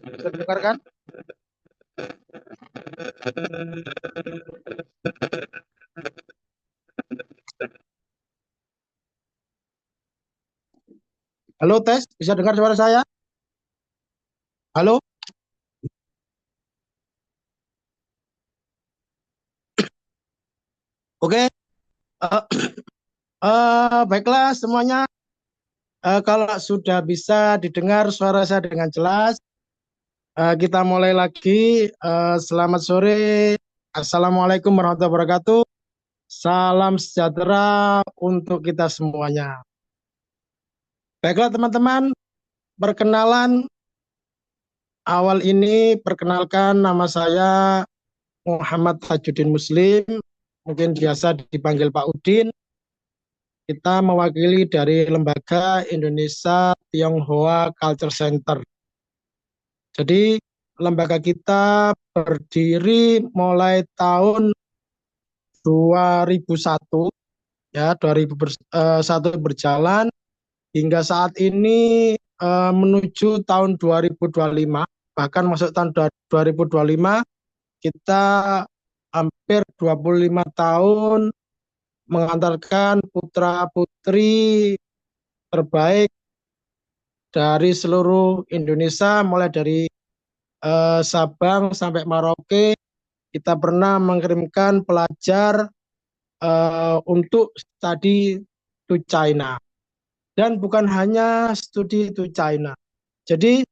Bisa didengarkan? Halo, tes. Bisa dengar suara saya? Halo? Oke. Eh, baiklah semuanya. Kalau sudah bisa didengar suara saya dengan jelas, kita mulai lagi. Selamat sore. Assalamualaikum warahmatullahi wabarakatuh. Salam sejahtera untuk kita semuanya. Baiklah teman-teman, perkenalan awal ini perkenalkan nama saya Muhammad Tajuddin Muslim, mungkin biasa dipanggil Pak Udin. Kita mewakili dari Lembaga Indonesia Tionghoa Culture Center. Jadi lembaga kita berdiri mulai tahun 2001, ya 2001 berjalan hingga saat ini menuju tahun 2025, bahkan masuk tahun 2025 kita hampir 25 tahun mengantarkan putra-putri terbaik dari seluruh Indonesia, mulai dari Sabang sampai Merauke. Kita pernah mengirimkan pelajar untuk studi to China. Dan bukan hanya studi to China. Jadi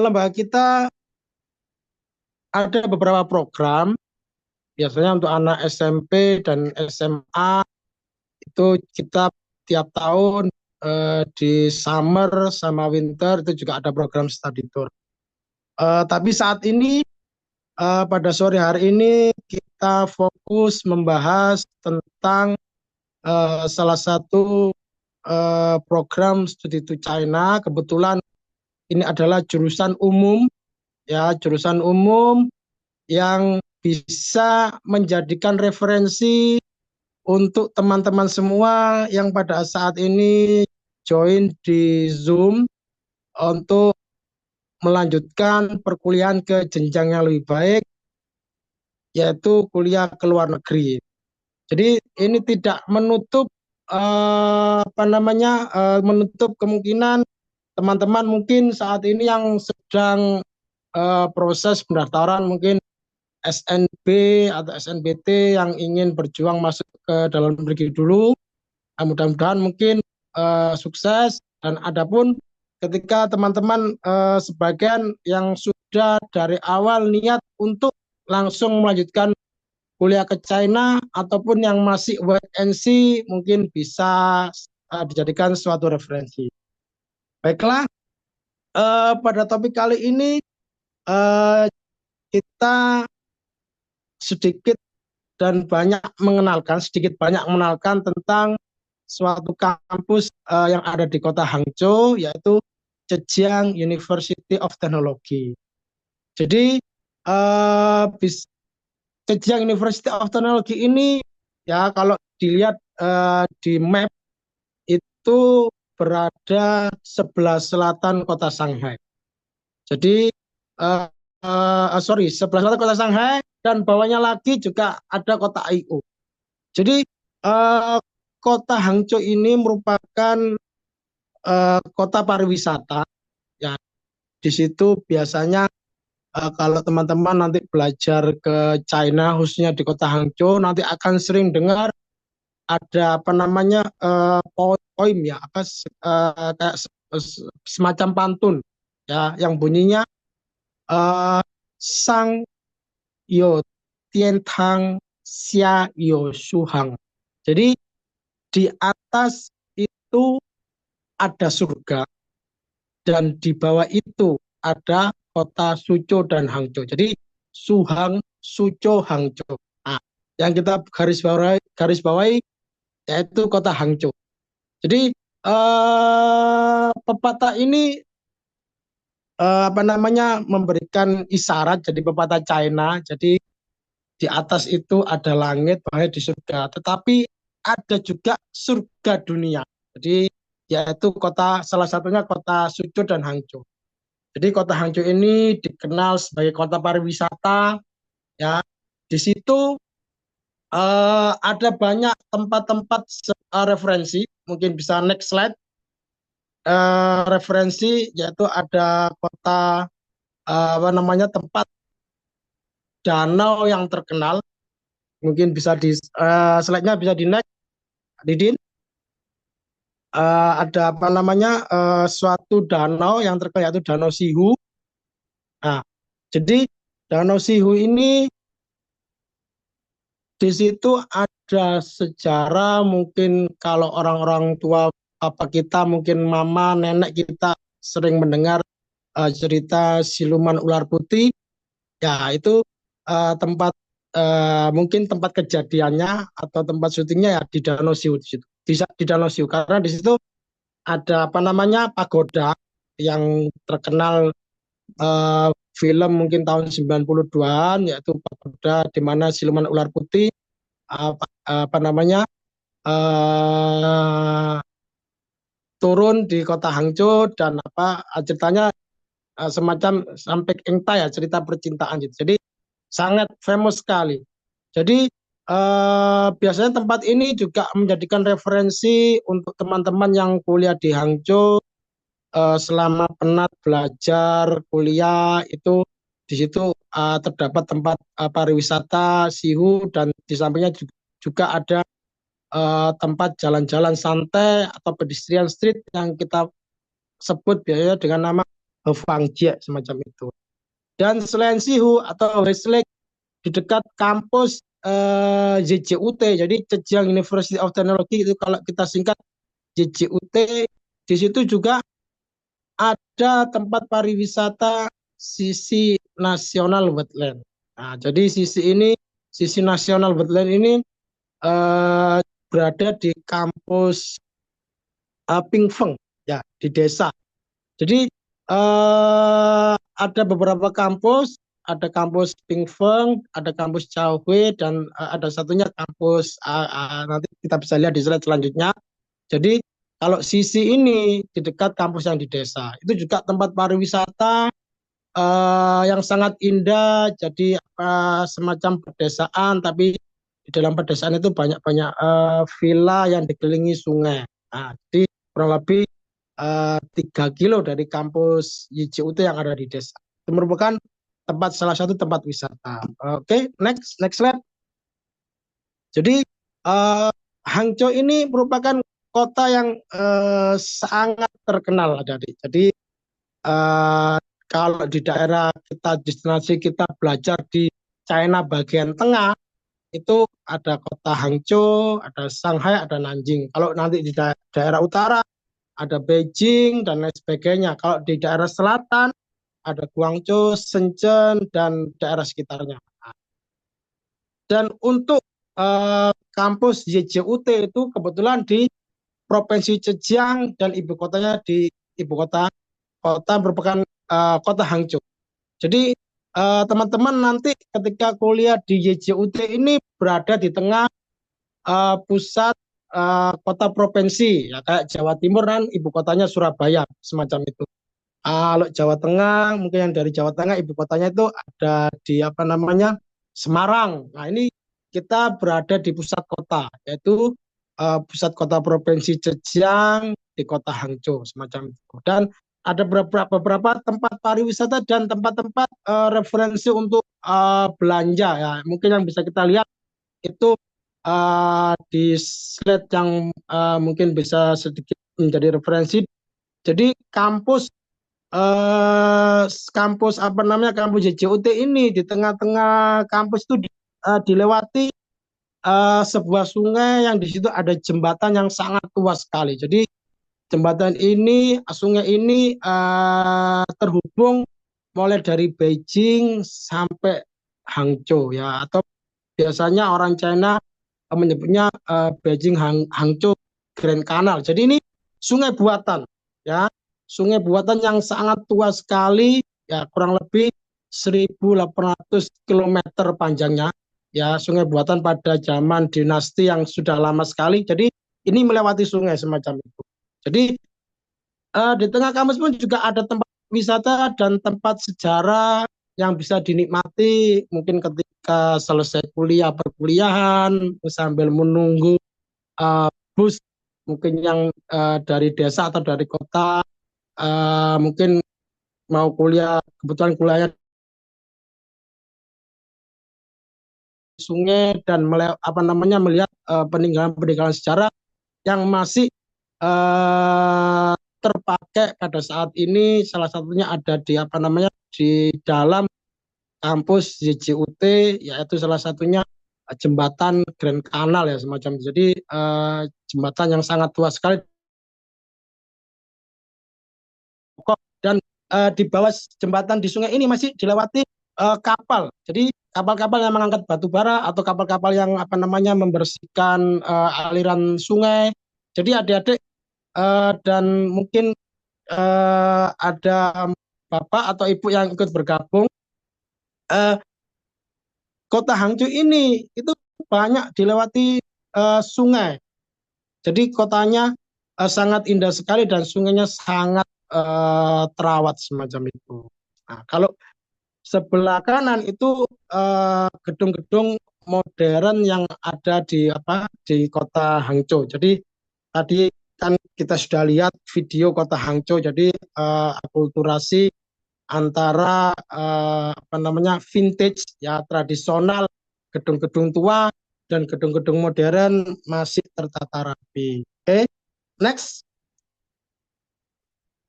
lembaga kita ada beberapa program, biasanya untuk anak SMP dan SMA, itu kita tiap tahun di summer sama winter itu juga ada program study tour. Tapi saat ini pada sore hari ini kita fokus membahas tentang salah satu program studi to China. Kebetulan ini adalah jurusan umum, ya jurusan umum yang bisa menjadikan referensi untuk teman-teman semua yang pada saat ini join di Zoom untuk melanjutkan perkuliahan ke jenjang yang lebih baik, yaitu kuliah ke luar negeri. Jadi ini tidak menutup menutup kemungkinan teman-teman mungkin saat ini yang sedang proses pendaftaran, mungkin SNB atau SNBT yang ingin berjuang masuk ke dalam negeri dulu. Mudah-mudahan mungkin sukses. Dan adapun ketika teman-teman sebagian yang sudah dari awal niat untuk langsung melanjutkan kuliah ke China ataupun yang masih wait and see, mungkin bisa dijadikan suatu referensi. Baiklah, pada topik kali ini kita sedikit sedikit banyak mengenalkan tentang suatu kampus yang ada di kota Hangzhou, yaitu Zhejiang University of Technology. Jadi Zhejiang University of Technology ini, ya kalau dilihat di map, itu berada sebelah selatan kota Shanghai. Jadi sebelah selatan kota Shanghai, dan bawahnya lagi juga ada kota Aiu. Jadi kota Hangzhou ini merupakan kota pariwisata. Ya, di situ biasanya kalau teman-teman nanti belajar ke China, khususnya di kota Hangzhou, nanti akan sering dengar ada apa namanya poem, ya, kayak semacam pantun, ya, yang bunyinya Sang Yo Tian Tang Xia Yo Shuhang. Jadi di atas itu ada surga, dan di bawah itu ada kota Suzhou dan Hangzhou. Jadi Suhang, Suzhou, Hangzhou. Nah, yang kita garis bawahi yaitu kota Hangzhou. Jadi pepatah ini memberikan isyarat, jadi pepatah China. Jadi di atas itu ada langit, bawah di surga. Tetapi ada juga surga dunia. Jadi yaitu salah satunya kota Suzhou dan Hangzhou. Jadi kota Hangzhou ini dikenal sebagai kota pariwisata, ya. Di situ ada banyak tempat-tempat referensi. Mungkin bisa next slide. Referensi yaitu ada kota apa namanya tempat danau yang terkenal. Mungkin bisa di slide-nya bisa di next, Didin. Ada apa namanya suatu danau yang terkenal yaitu Danau Sihu. Nah, jadi Danau Sihu ini di situ ada sejarah, mungkin kalau orang-orang tua apa kita, mungkin mama, nenek kita sering mendengar cerita siluman ular putih. Ya, itu tempat mungkin tempat kejadiannya atau tempat syutingnya ya di Danau Siu di situ. Di Danau Siu karena di situ ada apa namanya pagoda yang terkenal eh, film mungkin tahun 92-an yaitu pagoda di mana siluman ular putih apa namanya eh, turun di kota Hangzhou dan apa ceritanya semacam sampai engta ya cerita percintaan gitu. Jadi sangat famous sekali. Jadi biasanya tempat ini juga menjadikan referensi untuk teman-teman yang kuliah di Hangzhou selama penat belajar kuliah itu di situ terdapat tempat pariwisata Sihu dan di sampingnya juga ada tempat jalan-jalan santai atau pedestrian street yang kita sebut biasanya dengan nama Hefangjie semacam itu. Dan selain Sihu atau Westlake di dekat kampus JJUT, jadi Zhejiang University of Technology itu kalau kita singkat JJUT, di situ juga ada tempat pariwisata sisi nasional wetland. Nah, jadi sisi nasional wetland ini eh, berada di kampus Pingfeng, ya di desa. Jadi ada beberapa kampus, ada kampus Pingfeng, ada kampus Chaohui, dan ada satunya kampus nanti kita bisa lihat di slide selanjutnya. Jadi kalau sisi ini di dekat kampus yang di desa, itu juga tempat pariwisata yang sangat indah. Jadi semacam pedesaan, tapi di dalam pedesaan itu banyak-banyak villa yang dikelilingi sungai. Nah, jadi kurang lebih 3 kilo dari kampus YJUT yang ada di desa. Itu merupakan salah satu tempat wisata. Oke, next slide. Jadi Hangzhou ini merupakan kota yang sangat terkenal dari. Jadi kalau di daerah kita destinasi kita belajar di China bagian tengah itu ada kota Hangzhou, ada Shanghai, ada Nanjing. Kalau nanti di daerah utara ada Beijing dan lain sebagainya. Kalau di daerah selatan ada Guangzhou, Shenzhen dan daerah sekitarnya. Dan untuk kampus YJUT itu kebetulan di Provinsi Zhejiang dan ibu kotanya di ibu kota merupakan kota Hangzhou. Jadi teman-teman nanti ketika kuliah di YJUT ini berada di tengah pusat kota provinsi, ya kayak Jawa Timur kan ibu kotanya Surabaya semacam itu. Kalau Jawa Tengah mungkin yang dari Jawa Tengah ibu kotanya itu ada di apa namanya Semarang. Nah ini kita berada di pusat kota yaitu pusat kota provinsi Zhejiang di kota Hangzhou semacam itu. Dan ada beberapa tempat pariwisata dan tempat-tempat referensi untuk belanja ya. Mungkin yang bisa kita lihat itu di slide yang mungkin bisa sedikit menjadi referensi. Jadi kampus apa namanya kampus JJUT ini di tengah-tengah kampus itu dilewati sebuah sungai yang di situ ada jembatan yang sangat tua sekali. Jadi jembatan ini, sungai ini terhubung mulai dari Beijing sampai Hangzhou ya, atau biasanya orang China menyebutnya Beijing Hangzhou Grand Canal. Jadi ini sungai buatan ya, sungai buatan yang sangat tua sekali ya, kurang lebih 1.800 km panjangnya ya, sungai buatan pada zaman dinasti yang sudah lama sekali. Jadi ini melewati sungai semacam itu. Jadi di tengah kampus pun juga ada tempat wisata dan tempat sejarah yang bisa dinikmati mungkin ketika selesai kuliah perkuliahan sambil menunggu bus mungkin yang dari desa atau dari kota, mungkin mau kuliah, kebetulan kuliahnya di sungai dan melihat peninggalan-peninggalan sejarah yang masih terpakai pada saat ini. Salah satunya ada di di dalam kampus JJUT, yaitu salah satunya jembatan Grand Canal ya semacam. Jadi jembatan yang sangat tua sekali dan di bawah jembatan di sungai ini masih dilewati kapal. Jadi kapal-kapal yang mengangkat batu bara atau kapal-kapal yang membersihkan aliran sungai. Jadi adik-adik dan mungkin ada bapak atau ibu yang ikut bergabung, eh, kota Hangzhou ini itu banyak dilewati sungai. Jadi kotanya sangat indah sekali dan sungainya sangat terawat semacam itu. Nah, kalau sebelah kanan itu gedung-gedung modern yang ada di kota Hangzhou. Jadi tadi kan kita sudah lihat video kota Hangzhou. Jadi akulturasi antara vintage ya tradisional, gedung-gedung tua dan gedung-gedung modern masih tertata rapi. Oke, next.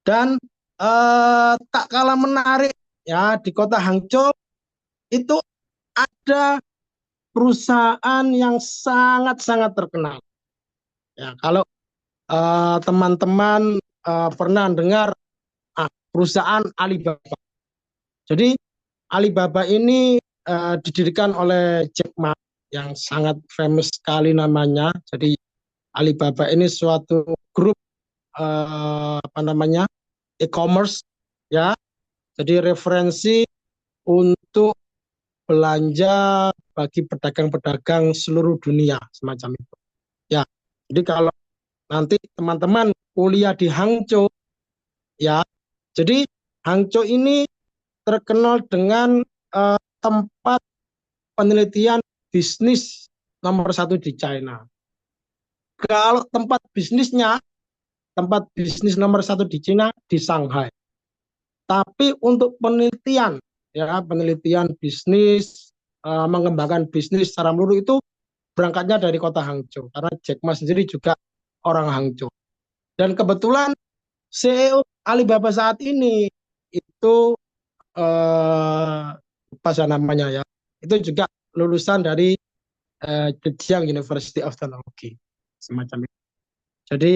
Dan tak kalah menarik ya di kota Hangzhou itu ada perusahaan yang sangat-sangat terkenal. Ya, kalau teman-teman pernah dengar perusahaan Alibaba. Jadi Alibaba ini didirikan oleh Jack Ma yang sangat famous sekali namanya. Jadi Alibaba ini suatu grup e-commerce ya. Jadi referensi untuk belanja bagi pedagang-pedagang seluruh dunia semacam itu. Ya. Jadi kalau nanti teman-teman kuliah di Hangzhou ya. Jadi Hangzhou ini terkenal dengan tempat penelitian bisnis nomor satu di China. Kalau tempat bisnis nomor satu di China di Shanghai. Tapi untuk penelitian, ya penelitian bisnis, mengembangkan bisnis secara menyeluruh itu berangkatnya dari kota Hangzhou. Karena Jack Ma sendiri juga orang Hangzhou. Dan kebetulan CEO Alibaba saat ini itu apa namanya ya, itu juga lulusan dari Zhejiang University of Technology semacam itu. Jadi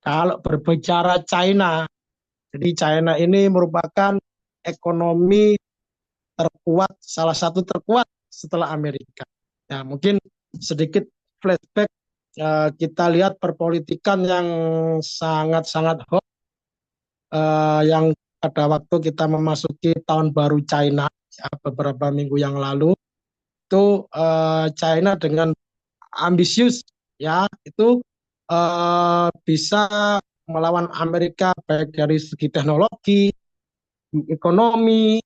kalau berbicara China, jadi China ini merupakan ekonomi terkuat, salah satu terkuat setelah Amerika. Ya, mungkin sedikit flashback, kita lihat perpolitikan yang sangat-sangat hot, yang pada waktu kita memasuki tahun baru China ya, beberapa minggu yang lalu itu China dengan ambisius ya itu bisa melawan Amerika baik dari segi teknologi, ekonomi,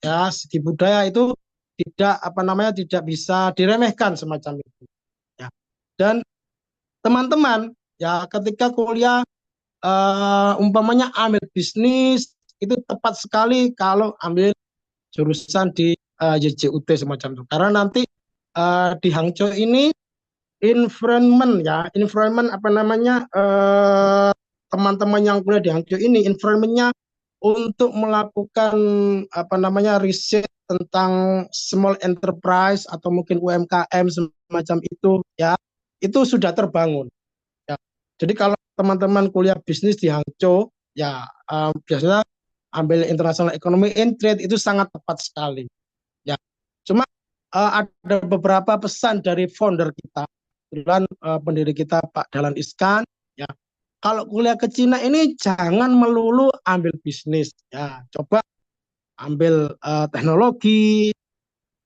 ya segi budaya itu tidak bisa diremehkan semacam itu. Ya. Dan teman-teman ya ketika kuliah umpamanya ambil bisnis itu tepat sekali kalau ambil jurusan di YJUT semacam itu. Karena nanti di Hangzhou ini environment teman-teman yang kuliah di Hangzhou ini environmentnya untuk melakukan riset tentang small enterprise atau mungkin UMKM semacam itu ya itu sudah terbangun ya. Jadi kalau teman-teman kuliah bisnis di Hangzhou ya biasanya ambil international economy and trade itu sangat tepat sekali ya. Cuma ada beberapa pesan dari founder kita, kebetulan pendiri kita Pak Dahlan Iskan ya. Kalau kuliah ke Cina ini jangan melulu ambil bisnis ya, coba ambil teknologi,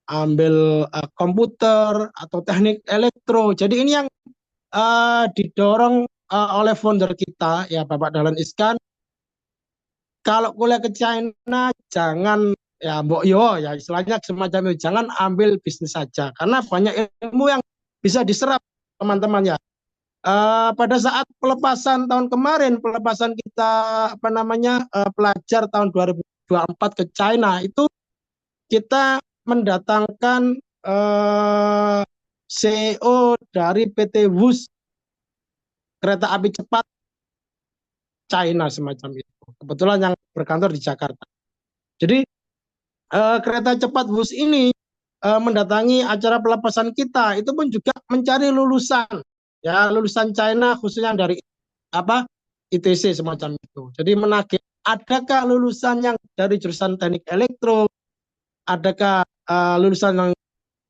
ambil komputer atau teknik elektro. Jadi ini yang didorong oleh founder kita ya Bapak Dahlan Iskan. kalau kuliah ke China jangan ya mbok yo ya istilahnya semacam itu, jangan ambil bisnis saja karena banyak ilmu yang bisa diserap teman-teman ya. Pada saat pelepasan tahun kemarin, pelepasan kita apa namanya pelajar tahun 2024 ke China itu kita mendatangkan CEO dari PT WUS kereta api cepat China semacam itu. Kebetulan yang berkantor di Jakarta. Jadi kereta cepat WUS ini mendatangi acara pelepasan kita itu pun juga mencari lulusan ya lulusan China khususnya dari apa ITC semacam itu. Jadi menagih adakah lulusan yang dari jurusan teknik elektro, adakah lulusan yang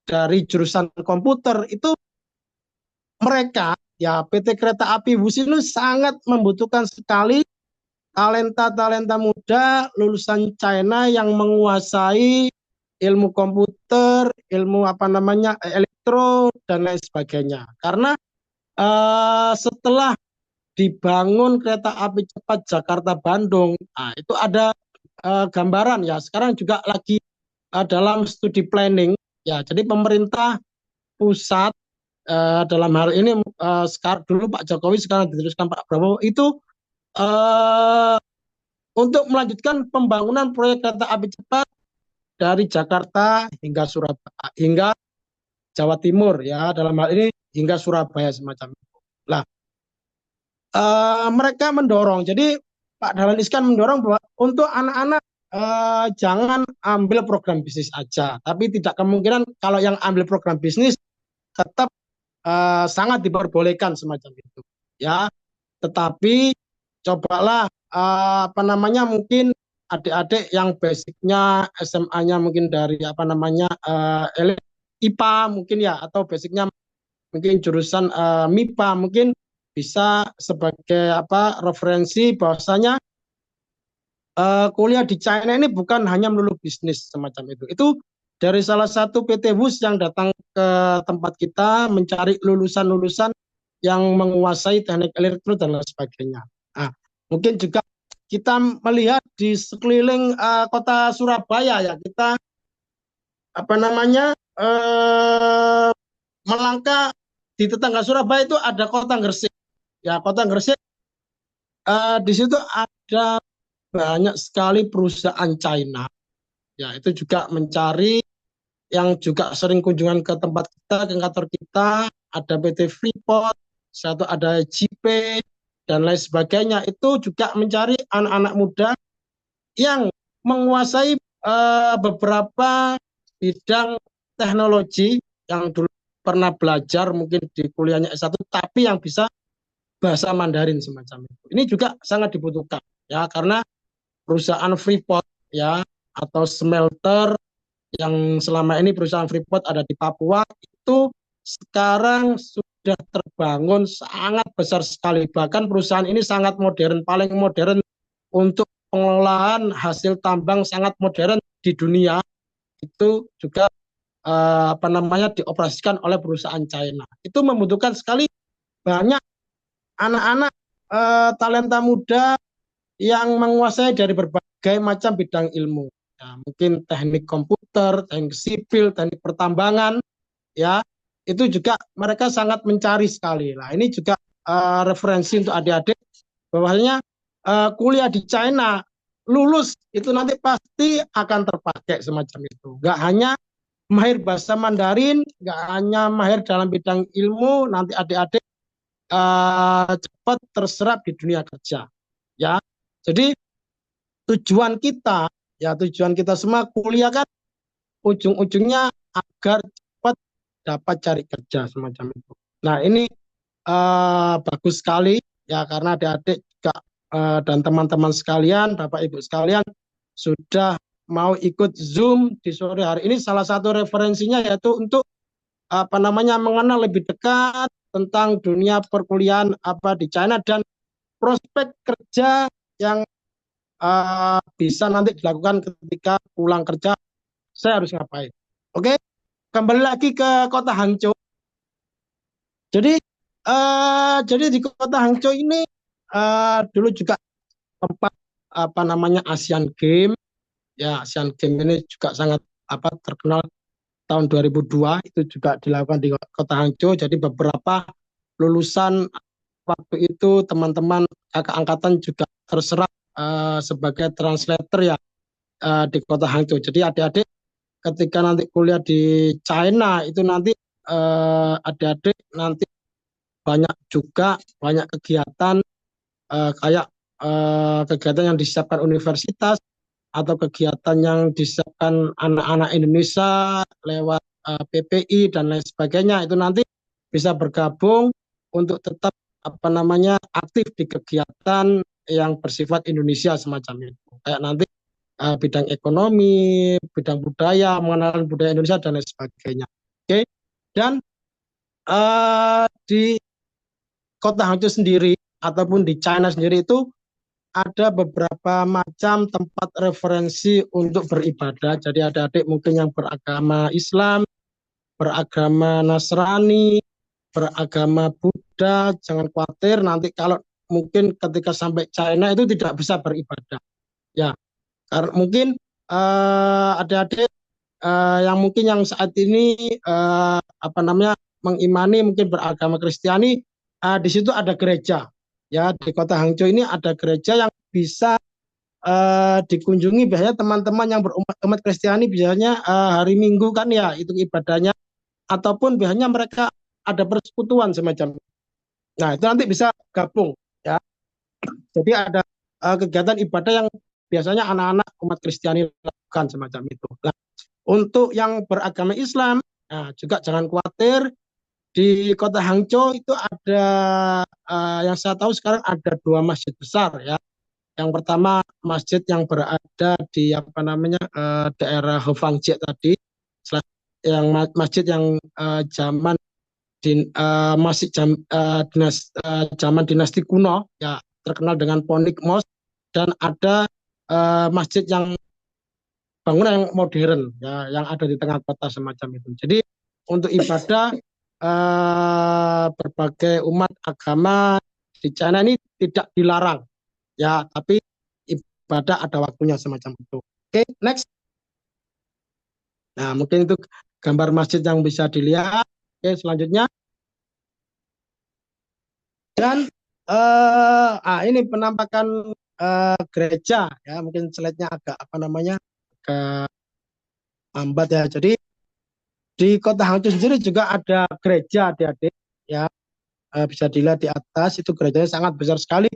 dari jurusan komputer itu mereka ya PT Kereta Api WUS ini sangat membutuhkan sekali talenta-talenta muda lulusan China yang menguasai ilmu komputer, ilmu apa namanya elektro dan lain sebagainya. Karena setelah dibangun kereta api cepat Jakarta Bandung, nah, itu ada gambaran ya. Sekarang juga lagi dalam studi planning ya. Jadi pemerintah pusat dalam hal ini sekarang dulu Pak Jokowi sekarang diteruskan Pak Prabowo itu uh, untuk melanjutkan pembangunan proyek kereta api cepat dari Jakarta hingga Surabaya hingga Jawa Timur ya dalam hal ini hingga Surabaya semacam itu. Lah mereka mendorong. Jadi Pak Dahlan Iskan mendorong bahwa untuk anak-anak jangan ambil program bisnis aja, tapi tidak kemungkinan kalau yang ambil program bisnis tetap sangat diperbolehkan semacam itu. Ya, tetapi cobalah apa namanya mungkin adik-adik yang basicnya SMA-nya mungkin dari apa namanya IPA mungkin ya atau basicnya mungkin jurusan MIPA mungkin bisa sebagai apa referensi bahwasanya kuliah di China ini bukan hanya melulu bisnis semacam itu. Itu dari salah satu PT WUS yang datang ke tempat kita mencari lulusan-lulusan yang menguasai teknik elektro dan lain sebagainya. Nah, mungkin juga kita melihat di sekeliling kota Surabaya ya kita apa namanya melangkah di tetangga Surabaya itu ada kota Gresik. Ya, kota Gresik di situ ada banyak sekali perusahaan China. Ya, itu juga mencari yang juga sering kunjungan ke tempat kita, ke kantor kita, ada PT Freeport, satu ada JP, dan lain sebagainya. Itu juga mencari anak-anak muda yang menguasai beberapa bidang teknologi yang dulu pernah belajar mungkin di kuliahnya S1, tapi yang bisa bahasa Mandarin semacam itu. Ini juga sangat dibutuhkan ya karena perusahaan Freeport ya atau smelter yang selama ini perusahaan Freeport ada di Papua itu sekarang sudah terbangun sangat besar sekali. Bahkan perusahaan ini sangat modern, paling modern untuk pengelolaan hasil tambang sangat modern di dunia. Itu juga apa namanya dioperasikan oleh perusahaan China. Itu membutuhkan sekali banyak anak-anak talenta muda yang menguasai dari berbagai macam bidang ilmu. Ya, mungkin teknik komputer, teknik sipil, teknik pertambangan, ya itu juga mereka sangat mencari sekali. Nah ini juga referensi untuk adik-adik bahwasanya kuliah di China lulus itu nanti pasti akan terpakai semacam itu. Gak hanya mahir bahasa Mandarin, gak hanya mahir dalam bidang ilmu, nanti adik-adik cepat terserap di dunia kerja. Ya, jadi tujuan kita semua kuliah kan ujung-ujungnya agar cepat dapat cari kerja semacam itu. Nah ini bagus sekali ya karena adik-adik juga dan teman-teman sekalian, Bapak Ibu sekalian sudah mau ikut Zoom di sore hari ini. Salah satu referensinya yaitu untuk apa namanya mengenal lebih dekat tentang dunia perkuliahan apa di China dan prospek kerja yang bisa nanti dilakukan ketika pulang kerja saya harus ngapain. Oke, kembali lagi ke kota Hangzhou. Jadi di kota Hangzhou ini dulu juga tempat apa namanya Asian Games. Ya, Asian Games ini juga sangat terkenal tahun 2002 itu juga dilakukan di Kota Hangzhou. Jadi beberapa lulusan waktu itu teman-teman kakak angkatan juga terserap sebagai translator ya di Kota Hangzhou. Jadi adik-adik ketika nanti kuliah di China itu nanti adik-adik nanti banyak juga banyak kegiatan kayak kegiatan yang disiapkan universitas atau kegiatan yang disiapkan anak-anak Indonesia lewat PPI dan lain sebagainya itu nanti bisa bergabung untuk tetap apa namanya aktif di kegiatan yang bersifat Indonesia semacam itu. Kayak nanti bidang ekonomi, bidang budaya, mengenal budaya Indonesia dan lain sebagainya. Oke. Dan di Kota Hangzhou sendiri ataupun di China sendiri itu ada beberapa macam tempat referensi untuk beribadah. Jadi adik-adik mungkin yang beragama Islam, beragama Nasrani, beragama Buddha, jangan khawatir nanti kalau mungkin ketika sampai China itu tidak bisa beribadah. Ya, karena mungkin adik-adik yang saat ini apa namanya mengimani mungkin beragama Kristiani, di situ ada gereja. Ya, di Kota Hangzhou ini ada gereja yang bisa dikunjungi biasanya teman-teman yang berumat Kristiani biasanya hari Minggu kan ya itu ibadahnya ataupun biasanya mereka ada persekutuan semacam. Nah, itu nanti bisa gabung ya. Jadi ada kegiatan ibadah yang biasanya anak-anak umat Kristiani lakukan semacam itu. Nah, untuk yang beragama Islam, nah juga jangan khawatir di Kota Hangzhou itu ada yang saya tahu sekarang ada 2 masjid besar ya. Yang pertama masjid yang berada di apa namanya daerah Hofangjie tadi, yang masjid yang zaman masih zaman dinasti kuno ya terkenal dengan Ponik Mosque dan ada masjid yang bangunan yang modern ya yang ada di tengah kota semacam itu. Jadi untuk ibadah berbagai umat agama di China ini tidak dilarang ya, tapi ibadah ada waktunya semacam itu. Oke, next. Nah, mungkin itu gambar masjid yang bisa dilihat. Oke, selanjutnya. Dan ini penampakan gereja ya, mungkin slide-nya agak apa namanya agak lambat ya. Jadi di Kota Hangzhou sendiri juga ada gereja adik-adik ya, bisa dilihat di atas itu gerejanya sangat besar sekali,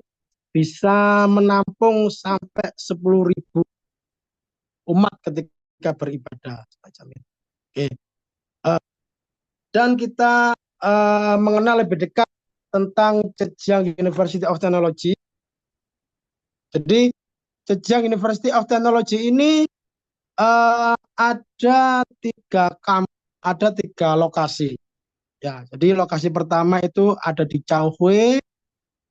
bisa menampung sampai 10.000 umat ketika beribadah semacam itu. Oke. Dan kita mengenal lebih dekat tentang Zhejiang University of Technology. Jadi Zhejiang University of Technology ini ada tiga lokasi. Ya, jadi lokasi pertama itu ada di Chaohui,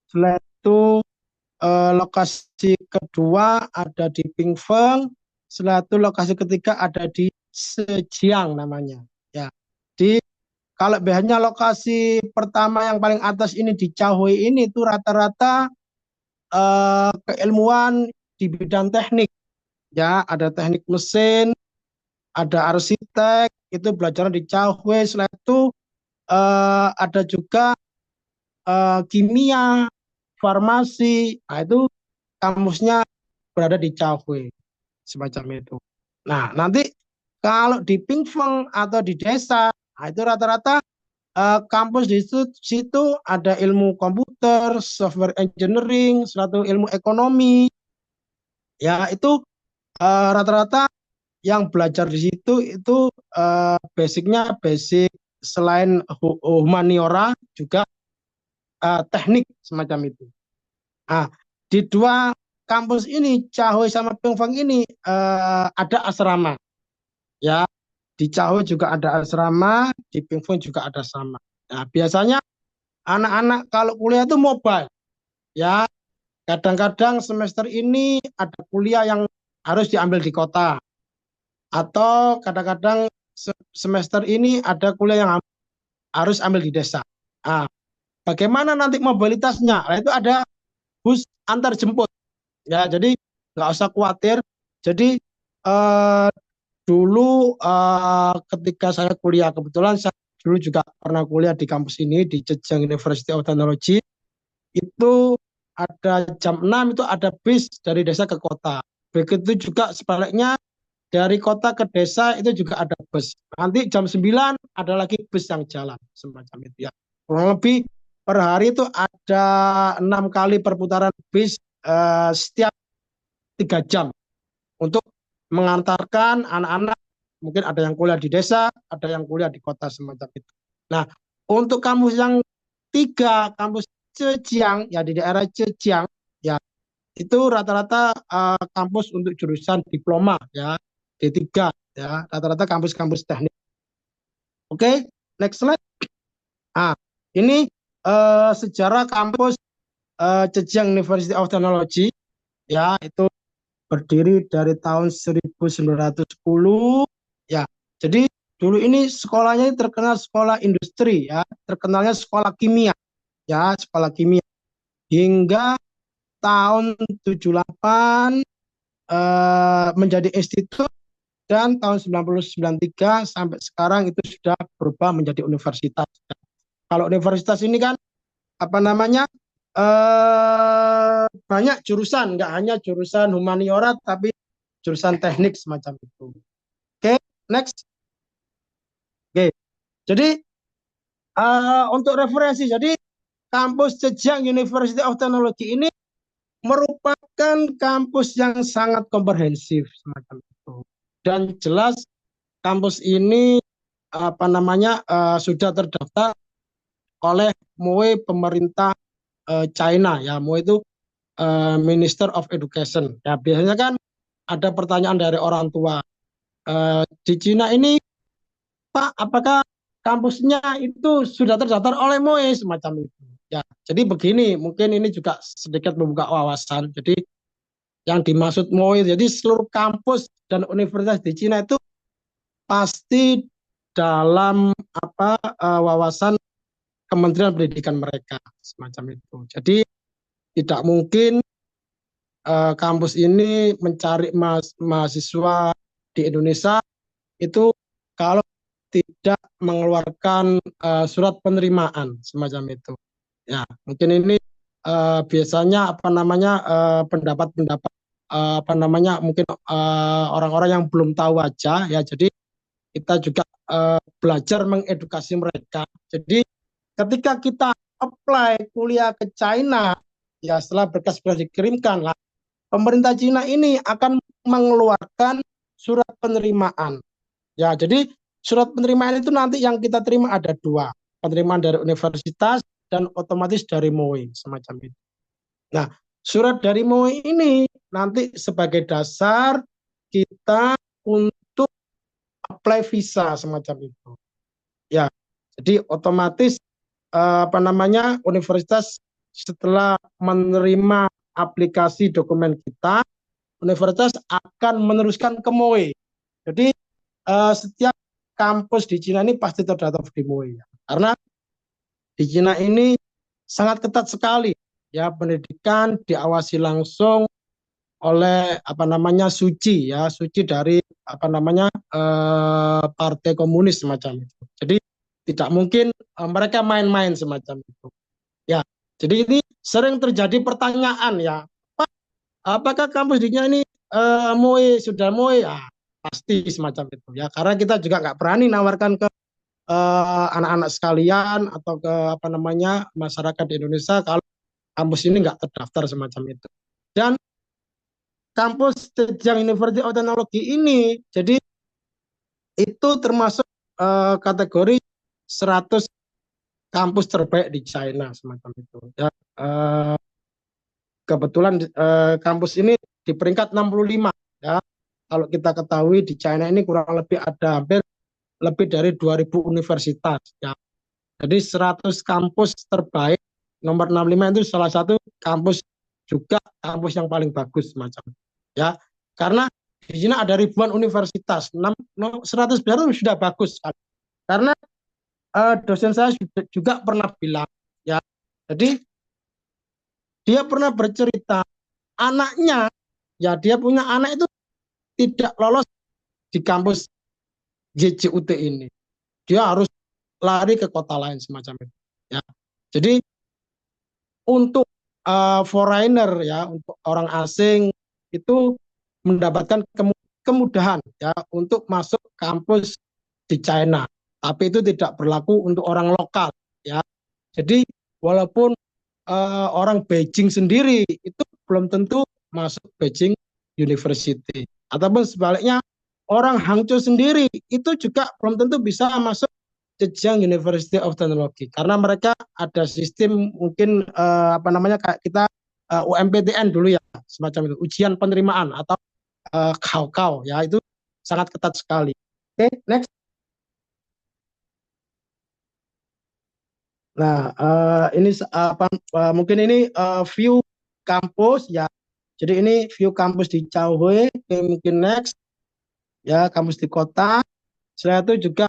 setelah itu lokasi kedua ada di Pingfeng, setelah itu lokasi ketiga ada di Zhejiang namanya. Ya, di kalau biasanya lokasi pertama yang paling atas ini di Chaohui ini itu rata-rata keilmuan di bidang teknik. Ya, ada teknik mesin, ada arsitek, itu belajar di Chaohui. Setelah itu ada juga kimia, farmasi. Nah, itu kampusnya berada di Chaohui semacam itu. Nah, nanti kalau di Pingfeng atau di desa, nah itu rata-rata kampus di situ ada ilmu komputer, software engineering, suatu ilmu ekonomi. Ya, itu rata-rata yang belajar di situ itu basicnya basic selain humaniora juga teknik semacam itu. Nah, di dua kampus ini, Chaohui sama Pingfeng ini ada asrama. Ya, di Chaohui juga ada asrama, di Pingfeng juga ada asrama. Nah, biasanya anak-anak kalau kuliah itu mobile. Ya, kadang-kadang semester ini ada kuliah yang harus diambil di kota. Atau kadang-kadang semester ini ada kuliah yang harus ambil di desa. Nah, bagaimana nanti mobilitasnya? Nah, itu ada bus antar jemput. Ya, jadi nggak usah khawatir. Jadi eh, dulu ketika saya kuliah, kebetulan saya dulu juga pernah kuliah di kampus ini di Zhejiang University of Technology. Itu ada jam 6 itu ada bis dari desa ke kota. Begitu juga sebaliknya dari kota ke desa itu juga ada bus. Nanti jam 9 ada lagi bus yang jalan semacam itu ya. Kurang lebih per hari itu ada 6 kali perputaran bis setiap 3 jam untuk mengantarkan anak-anak, mungkin ada yang kuliah di desa, ada yang kuliah di kota semacam itu. Nah, untuk kampus yang tiga, kampus Zhejiang, ya di daerah Zhejiang, ya itu rata-rata kampus untuk jurusan diploma, ya D3, ya rata-rata kampus-kampus teknik. Oke, next slide. Ah, ini sejarah kampus Zhejiang University of Technology, ya itu berdiri dari tahun 1910 ya. Jadi dulu ini sekolahnya terkenal sekolah industri ya, terkenalnya sekolah kimia ya, sekolah kimia hingga tahun 78 menjadi institut dan tahun 1993 sampai sekarang itu sudah berubah menjadi universitas. Kalau universitas ini kan apa namanya banyak jurusan, nggak hanya jurusan humaniora tapi jurusan teknik semacam itu. Oke, next. Oke, jadi untuk referensi, jadi kampus Zhejiang University of Technology ini merupakan kampus yang sangat komprehensif semacam itu. Dan jelas kampus ini apa namanya sudah terdaftar oleh MOE pemerintah China ya. MOE itu Minister of Education. Ya biasanya kan ada pertanyaan dari orang tua di Cina ini Pak, apakah kampusnya itu sudah terdaftar oleh MOE semacam itu? Ya, jadi begini, mungkin ini juga sedikit membuka wawasan. Jadi yang dimaksud MOE, jadi seluruh kampus dan universitas di Cina itu pasti dalam wawasan Kementerian Pendidikan mereka semacam itu. Jadi tidak mungkin kampus ini mencari mahasiswa di Indonesia itu kalau tidak mengeluarkan surat penerimaan semacam itu. Ya, mungkin ini biasanya apa namanya pendapat-pendapat apa namanya mungkin orang-orang yang belum tahu aja ya. Jadi kita juga belajar mengedukasi mereka. Jadi ketika kita apply kuliah ke China, ya setelah berkas sudah dikirimkan lah, pemerintah Cina ini akan mengeluarkan surat penerimaan. Ya, jadi surat penerimaan itu nanti yang kita terima ada dua, penerimaan dari universitas dan otomatis dari MOE semacam itu. Nah, surat dari MOE ini nanti sebagai dasar kita untuk apply visa semacam itu. Ya, jadi otomatis apa namanya universitas setelah menerima aplikasi dokumen kita, universitas akan meneruskan ke MOE. Jadi setiap kampus di Cina ini pasti terdaftar di MOE ya. Karena di Cina ini sangat ketat sekali ya pendidikan diawasi langsung oleh apa namanya suci ya suci dari apa namanya partai komunis semacam itu. Jadi tidak mungkin mereka main-main semacam itu. Ya, jadi ini sering terjadi pertanyaan ya, Pak, apakah kampus di Cina ini MOE sudah MOE? Ya, pasti semacam itu ya. Karena kita juga nggak berani nawarkan ke anak-anak sekalian atau ke apa namanya masyarakat di Indonesia kalau kampus ini nggak terdaftar semacam itu. Dan kampus Zhejiang University of Technology ini jadi itu termasuk kategori 100 kampus terbaik di China semacam itu. Ya, kebetulan kampus ini di peringkat 65 ya. Kalau kita ketahui di China ini kurang lebih ada hampir lebih dari 2000 universitas ya. Jadi 100 kampus terbaik nomor 65 itu salah satu kampus juga kampus yang paling bagus semacam ya. Karena di sini ada ribuan universitas, 100 sudah bagus karena dosen saya juga pernah bilang ya. Jadi dia pernah bercerita anaknya ya dia punya anak itu tidak lolos di kampus JJUT ini. Dia harus lari ke kota lain semacam itu. Ya. Jadi untuk foreigner ya, untuk orang asing itu mendapatkan kemudahan ya untuk masuk kampus di China. Tapi itu tidak berlaku untuk orang lokal ya. Jadi walaupun orang Beijing sendiri itu belum tentu masuk Beijing University. Ataupun sebaliknya orang Hangzhou sendiri itu juga belum tentu bisa masuk Zhejiang University of Technology karena mereka ada sistem mungkin apa namanya kayak kita UMPTN dulu ya semacam itu ujian penerimaan atau KAU ya itu sangat ketat sekali. Oke, next. Nah, ini apa mungkin ini view kampus ya. Jadi ini view kampus di Chaohui. Oke, mungkin next ya kampus di kota. Setelah itu juga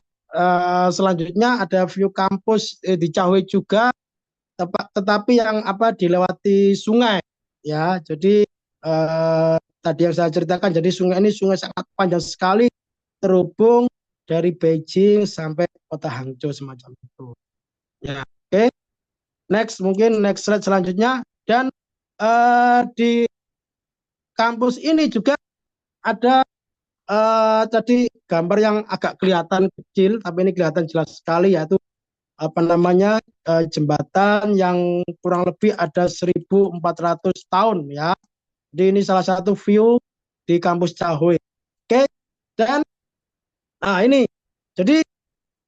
selanjutnya ada view kampus di Chaohui juga, tetapi yang apa dilewati sungai ya. Jadi tadi yang saya ceritakan, jadi sungai ini sungai sangat panjang sekali terhubung dari Beijing sampai kota Hangzhou semacam itu. Ya, oke. Next, mungkin next slide selanjutnya. Dan di kampus ini juga ada tadi gambar yang agak kelihatan kecil, tapi ini kelihatan jelas sekali, yaitu apa namanya jembatan yang kurang lebih ada 1.400 tahun ya. Jadi ini salah satu view di kampus Cahoe. Oke, dan nah ini jadi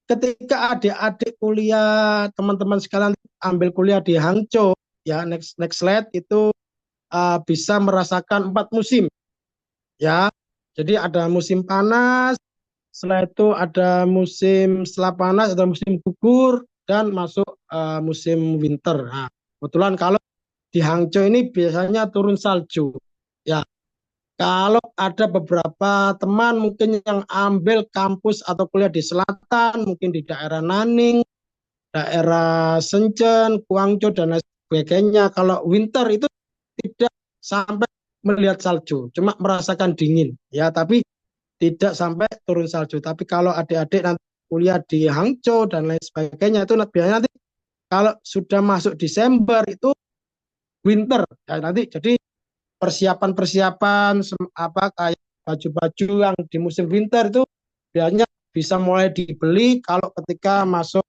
ketika adik-adik kuliah teman-teman sekalian ambil kuliah di Hangzhou ya next slide itu bisa merasakan 4 musim ya. Jadi ada musim panas, setelah itu ada musim setelah panas, ada musim gugur dan masuk musim winter. Nah, kebetulan kalau di Hangzhou ini biasanya turun salju. Ya, kalau ada beberapa teman mungkin yang ambil kampus atau kuliah di selatan, mungkin di daerah Nanning, daerah Shenzhen, Guangzhou dan lain sebagainya. Kalau winter itu tidak sampai melihat salju, cuma merasakan dingin ya, tapi tidak sampai turun salju. Tapi kalau adik-adik nanti kuliah di Hangzhou dan lain sebagainya itu biasanya nanti kalau sudah masuk Desember itu winter ya, nanti jadi persiapan-persiapan apa kayak baju-baju yang di musim winter itu biasanya bisa mulai dibeli kalau ketika masuk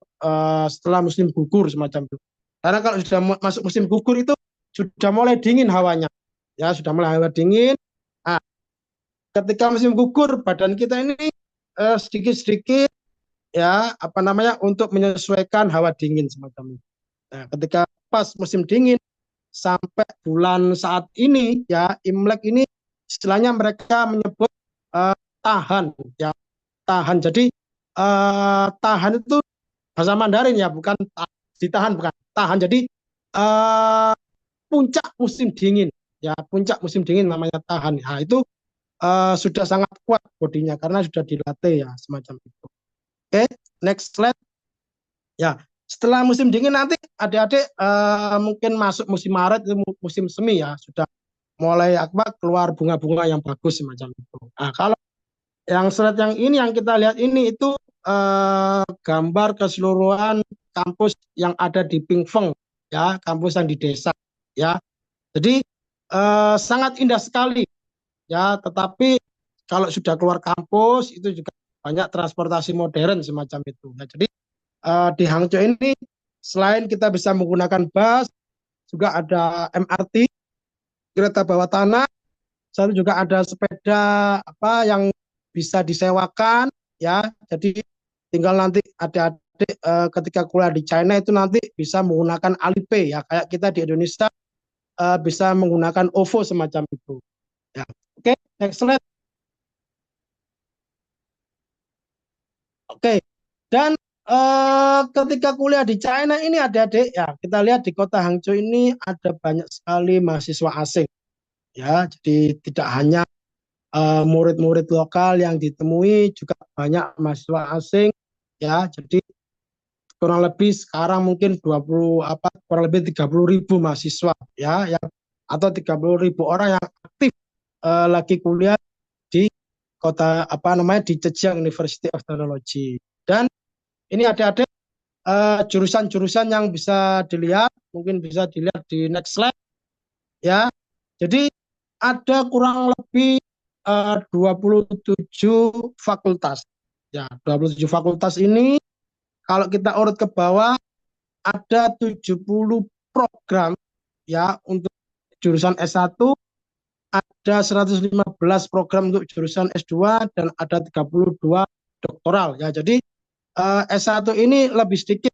setelah musim gugur semacam itu. Karena kalau sudah masuk musim gugur itu sudah mulai dingin hawanya. Ya, sudah mulai hawa dingin. Nah, ketika musim gugur badan kita ini sedikit-sedikit ya apa namanya untuk menyesuaikan hawa dingin semacam itu. Nah, ketika pas musim dingin sampai bulan saat ini ya Imlek ini istilahnya mereka menyebut tahan ya tahan. Jadi tahan itu bahasa Mandarin ya, bukan ditahan, bukan tahan. Jadi uh, puncak musim dingin ya, puncak musim dingin namanya tahan. Nah, itu sudah sangat kuat bodinya karena sudah dilatih ya semacam itu. Oke, next slide. Ya, setelah musim dingin nanti adik-adik mungkin masuk musim Maret itu musim semi ya, sudah mulai apa keluar bunga-bunga yang bagus semacam itu. Nah, kalau yang slide yang ini yang kita lihat ini itu gambar keseluruhan kampus yang ada di Pingfeng ya, kampus yang di desa ya. Jadi sangat indah sekali ya, tetapi kalau sudah keluar kampus itu juga banyak transportasi modern semacam itu. Ya, jadi di Hangzhou ini selain kita bisa menggunakan bus, juga ada MRT, kereta bawah tanah, satu juga ada sepeda apa yang bisa disewakan ya. Jadi tinggal nanti adik-adik ketika kuliah di China itu nanti bisa menggunakan Alipay ya, kayak kita di Indonesia bisa menggunakan OVO semacam itu. Ya. Oke, next slide. Oke, dan ketika kuliah di China ini adik-adik ya, kita lihat di kota Hangzhou ini ada banyak sekali mahasiswa asing ya. Jadi tidak hanya murid-murid lokal yang ditemui, juga banyak mahasiswa asing ya. Jadi kurang lebih sekarang mungkin 20 apa kurang lebih 30.000 mahasiswa ya yang atau 30.000 orang yang aktif lagi kuliah di kota apa namanya di Zhejiang University of Technology. Dan ini adik-adik jurusan-jurusan yang bisa dilihat, mungkin bisa dilihat di next slide ya. Jadi ada kurang lebih 27 fakultas. Ya, 27 fakultas ini kalau kita urut ke bawah ada 70 program ya untuk jurusan S1, ada 115 program untuk jurusan S2 dan ada 32 doktoral ya. Jadi S1 ini lebih sedikit,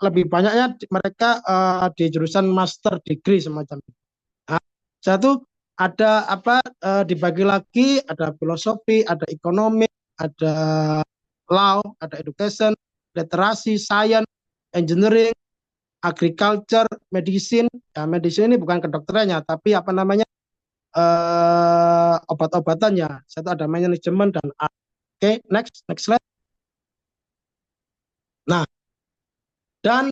lebih banyaknya mereka di jurusan master degree semacam itu. Nah, satu ada apa dibagi lagi, ada filosofi, ada ekonomi, ada law, ada education, literasi, science, engineering, agriculture, medicine. Ya, medicine ini bukan kedokterannya, tapi apa namanya obat-obatannya. Satu ada manajemen dan art. Oke, next slide. Nah, dan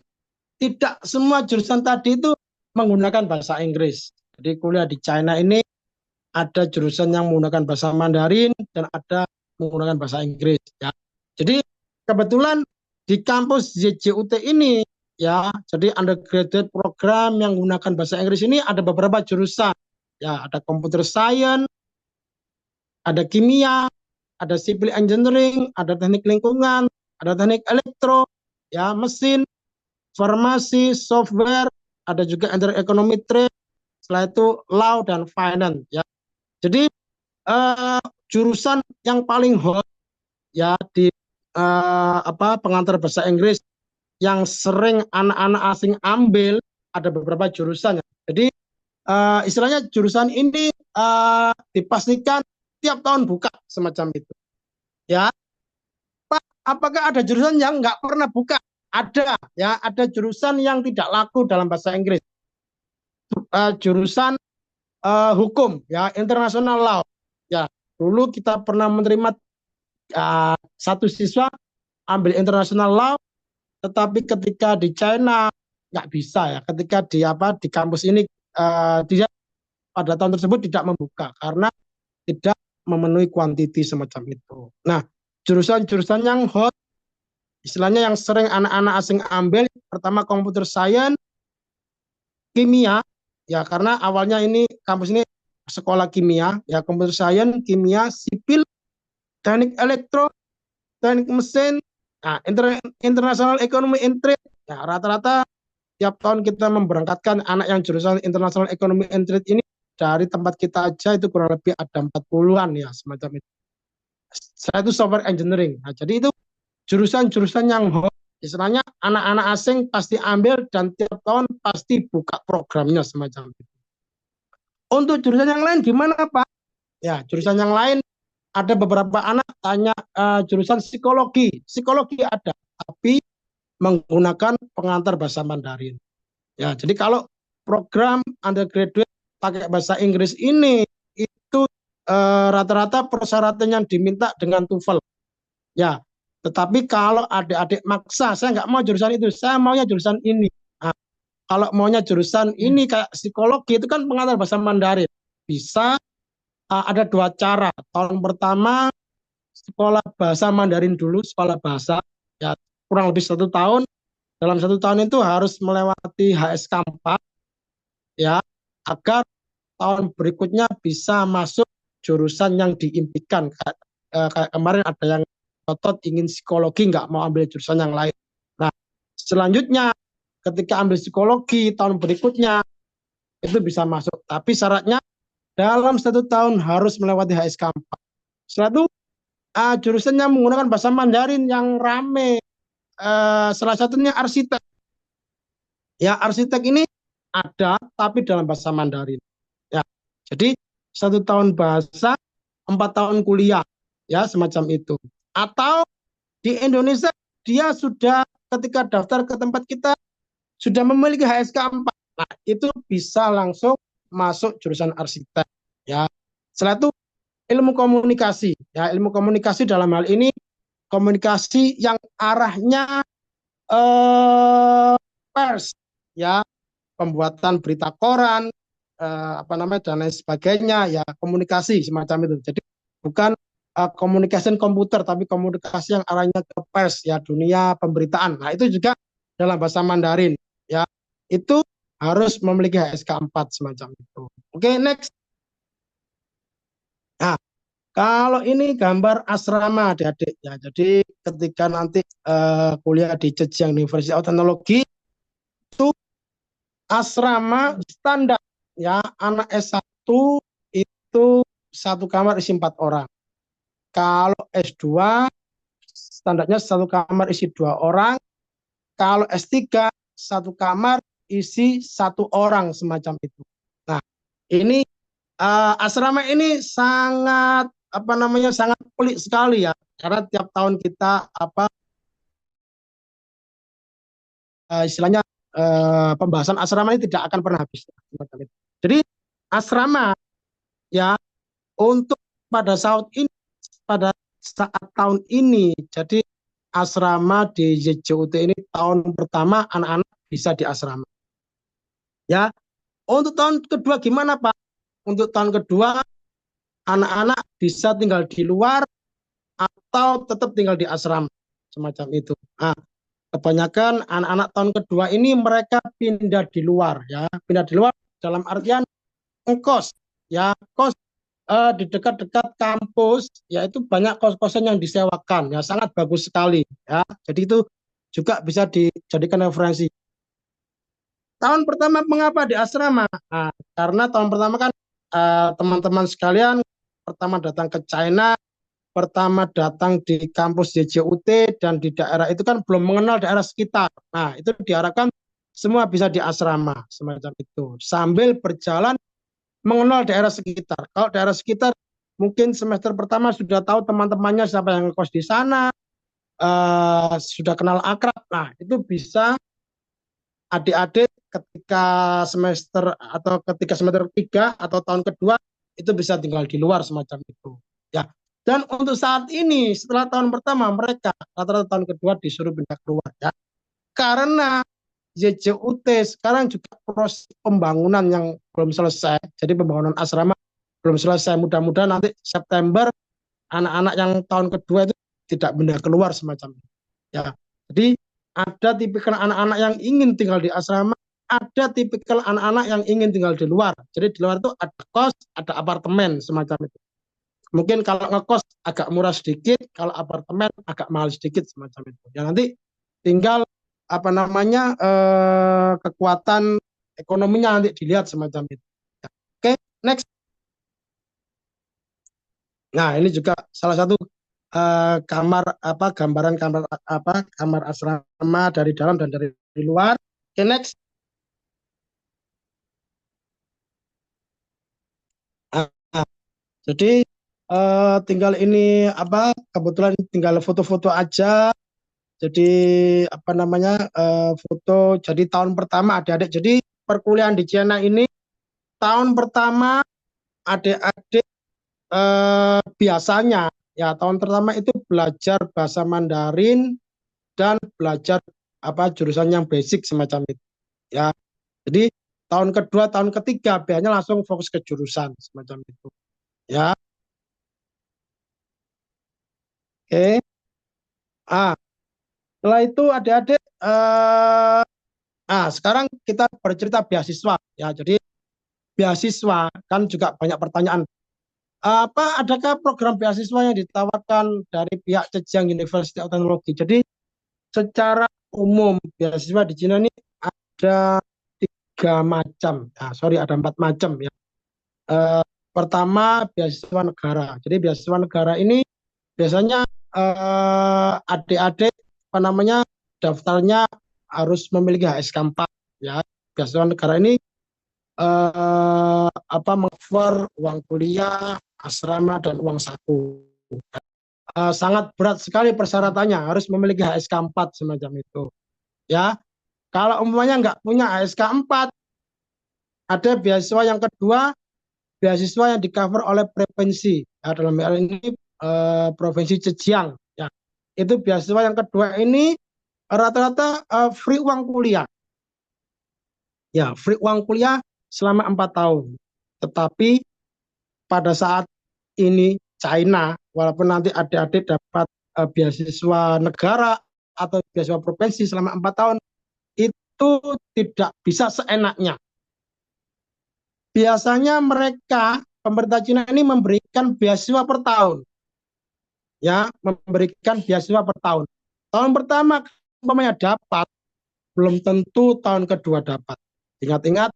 tidak semua jurusan tadi itu menggunakan bahasa Inggris. Jadi kuliah di China ini ada jurusan yang menggunakan bahasa Mandarin dan ada menggunakan bahasa Inggris. Ya. Jadi kebetulan di kampus JJUT ini ya, jadi undergraduate program yang menggunakan bahasa Inggris ini ada beberapa jurusan. Ya, ada computer science, ada kimia, ada civil engineering, ada teknik lingkungan, ada teknik elektro, ya mesin, farmasi, software, ada juga economic trade, setelah itu law dan finance ya. Jadi jurusan yang paling hot ya di pengantar bahasa Inggris yang sering anak-anak asing ambil ada beberapa jurusan ya. Jadi istilahnya jurusan ini dipastikan tiap tahun buka semacam itu. Ya, Pak, apakah ada jurusan yang nggak pernah buka? Ada, ya, ada jurusan yang tidak laku dalam bahasa Inggris. Jurusan hukum, ya, international law. Ya, dulu kita pernah menerima satu siswa ambil international law, tetapi ketika di China nggak bisa ya. Ketika di kampus ini dia pada tahun tersebut tidak membuka karena tidak memenuhi kuantiti semacam itu. Nah, jurusan-jurusan yang hot, istilahnya yang sering anak-anak asing ambil, pertama computer science, kimia, ya karena awalnya ini kampus ini sekolah kimia, ya computer science, kimia, sipil, teknik elektro, teknik mesin, nah, international economy and trade, ya rata-rata tiap tahun kita memberangkatkan anak yang jurusan international economy and trade ini dari tempat kita aja itu kurang lebih ada 40-an ya semacam itu. Saya itu software engineering. Nah, jadi itu jurusan-jurusan yang hot, istilahnya anak-anak asing pasti ambil dan tiap tahun pasti buka programnya semacam itu. Untuk jurusan yang lain gimana Pak? Ya, jurusan yang lain ada beberapa anak tanya jurusan psikologi. Psikologi ada, tapi menggunakan pengantar bahasa Mandarin. Ya, jadi kalau program undergraduate pakai bahasa Inggris ini itu rata-rata persyaratan yang diminta dengan TOEFL. Ya, tetapi kalau adik-adik maksa, saya nggak mau jurusan itu, saya maunya jurusan ini. Nah, kalau maunya jurusan ini kayak psikologi itu kan pengantar bahasa Mandarin. Bisa ada dua cara. Tahun pertama sekolah bahasa Mandarin dulu, sekolah bahasa ya kurang lebih 1 tahun. Dalam 1 tahun itu harus melewati HSK 4 ya agar tahun berikutnya bisa masuk jurusan yang diimpikan. Kayak kemarin ada yang otot ingin psikologi nggak mau ambil jurusan yang lain. Nah selanjutnya ketika ambil psikologi tahun berikutnya itu bisa masuk. Tapi syaratnya dalam 1 tahun harus melewati HSK 4. Setelah itu jurusan yang menggunakan bahasa Mandarin yang rame salah satunya arsitek. Ya arsitek ini ada tapi dalam bahasa Mandarin. Ya, jadi 1 tahun bahasa, 4 tahun kuliah, ya semacam itu. Atau di Indonesia dia sudah ketika daftar ke tempat kita sudah memiliki HSK 4. Nah, itu bisa langsung masuk jurusan arsitek. Ya, setelah itu ilmu komunikasi. Ya, ilmu komunikasi dalam hal ini komunikasi yang arahnya pers, ya pembuatan berita koran, apa namanya dan lain sebagainya, ya komunikasi semacam itu. Jadi bukan communication komputer, tapi komunikasi yang arahnya ke pers, ya dunia pemberitaan. Nah itu juga dalam bahasa Mandarin, ya itu harus memiliki HSK 4 semacam itu. Oke, next. Nah, kalau ini gambar asrama adik-adik, ya. Jadi ketika nanti kuliah di Zhejiang University of Technology, itu asrama standar, ya anak S1 itu satu kamar isi 4 orang. Kalau S2 standarnya satu kamar isi 2 orang. Kalau S3 satu kamar isi 1 orang semacam itu. Nah, ini asrama ini sangat apa namanya sangat pelik sekali, ya, karena tiap tahun kita apa istilahnya pembahasan asrama ini tidak akan pernah habis semacam itu. Jadi asrama, ya, untuk pada saat tahun ini, jadi asrama di YJUT ini tahun pertama anak-anak bisa di asrama. Ya, untuk tahun kedua gimana Pak? Untuk tahun kedua anak-anak bisa tinggal di luar atau tetap tinggal di asrama semacam itu. Nah, kebanyakan anak-anak tahun kedua ini mereka pindah di luar, ya, pindah di luar dalam artian ngekos, ya, kos di dekat-dekat kampus, yaitu banyak kos-kosan yang disewakan, ya sangat bagus sekali, ya. Jadi itu juga bisa dijadikan referensi. Tahun pertama mengapa di asrama? Nah, karena tahun pertama kan teman-teman sekalian pertama datang ke China, pertama datang di kampus YJUT dan di daerah itu kan belum mengenal daerah sekitar. Nah, itu diharapkan semua bisa di asrama semacam itu. Sambil berjalan mengenal daerah sekitar. Kalau daerah sekitar mungkin semester pertama sudah tahu teman-temannya siapa yang ngekos di sana, sudah kenal akrab. Nah, itu bisa adik-adik ketika semester 3 atau tahun kedua itu bisa tinggal di luar semacam itu. Ya. Dan untuk saat ini setelah tahun pertama mereka rata-rata tahun kedua disuruh pindah keluar, ya. Karena YJUT sekarang juga proses pembangunan yang belum selesai. Jadi pembangunan asrama belum selesai. Mudah-mudahan nanti September anak-anak yang tahun kedua itu tidak pindah keluar semacam itu. Ya. Jadi ada tipikal anak-anak yang ingin tinggal di asrama, ada tipikal anak-anak yang ingin tinggal di luar. Jadi di luar itu ada kos, ada apartemen semacam itu. Mungkin kalau ngekos agak murah sedikit, kalau apartemen agak mahal sedikit semacam itu. Ya nanti tinggal apa namanya kekuatan ekonominya nanti dilihat semacam itu. Oke, next. Nah, ini juga salah satu gambaran kamar asrama dari dalam dan dari luar. Oke, next. Nah, jadi tinggal ini kebetulan tinggal foto-foto aja. Jadi apa namanya foto. Jadi tahun pertama adik-adik. Jadi perkuliahan di China ini tahun pertama adik-adik biasanya, ya, tahun pertama itu belajar bahasa Mandarin dan belajar jurusan yang basic semacam itu, ya. Jadi tahun kedua, tahun ketiga biasanya langsung fokus ke jurusan semacam itu, ya. Oke. Setelah itu adik-adik sekarang kita bercerita beasiswa, ya. Jadi beasiswa kan juga banyak pertanyaan. Adakah program beasiswa yang ditawarkan dari pihak Zhejiang University of Technology? Jadi secara umum beasiswa di Cina ini ada 3 macam, ada 4 macam, ya. Pertama beasiswa negara. Jadi beasiswa negara ini biasanya adik-adik daftarnya harus memiliki HSK 4, ya. Beasiswa negara ini meng-cover uang kuliah, asrama dan uang saku. Sangat berat sekali persyaratannya, harus memiliki HSK 4 semacam itu, ya. Kalau umpamanya nggak punya HSK 4, ada beasiswa yang kedua, beasiswa yang di-cover oleh provinsi, ya, dalam hal ini provinsi Zhejiang, ya. Itu beasiswa yang kedua ini rata-rata free uang kuliah, ya, free uang kuliah selama 4 tahun. Tetapi pada saat ini China, walaupun nanti adik-adik dapat beasiswa negara atau beasiswa provinsi selama 4 tahun, itu tidak bisa seenaknya. Biasanya mereka, pemerintah Cina ini memberikan beasiswa per tahun. Ya, memberikan beasiswa per tahun. Tahun pertama umpamanya dapat, belum tentu tahun kedua dapat. Ingat-ingat,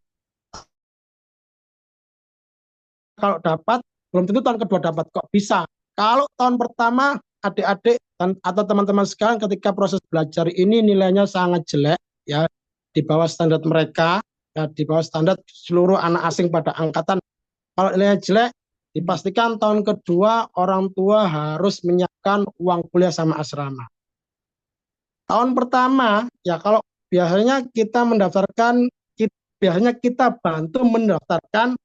kalau dapat, belum tentu tahun kedua dapat. Kok bisa? Kalau tahun pertama adik-adik atau teman-teman sekarang ketika proses belajar ini nilainya sangat jelek, ya, di bawah standar mereka, ya, di bawah standar seluruh anak asing pada angkatan. Kalau nilainya jelek, dipastikan tahun kedua orang tua harus menyiapkan uang kuliah sama asrama. Tahun pertama, ya kalau biasanya kita mendaftarkan, biasanya kita bantu mendaftarkan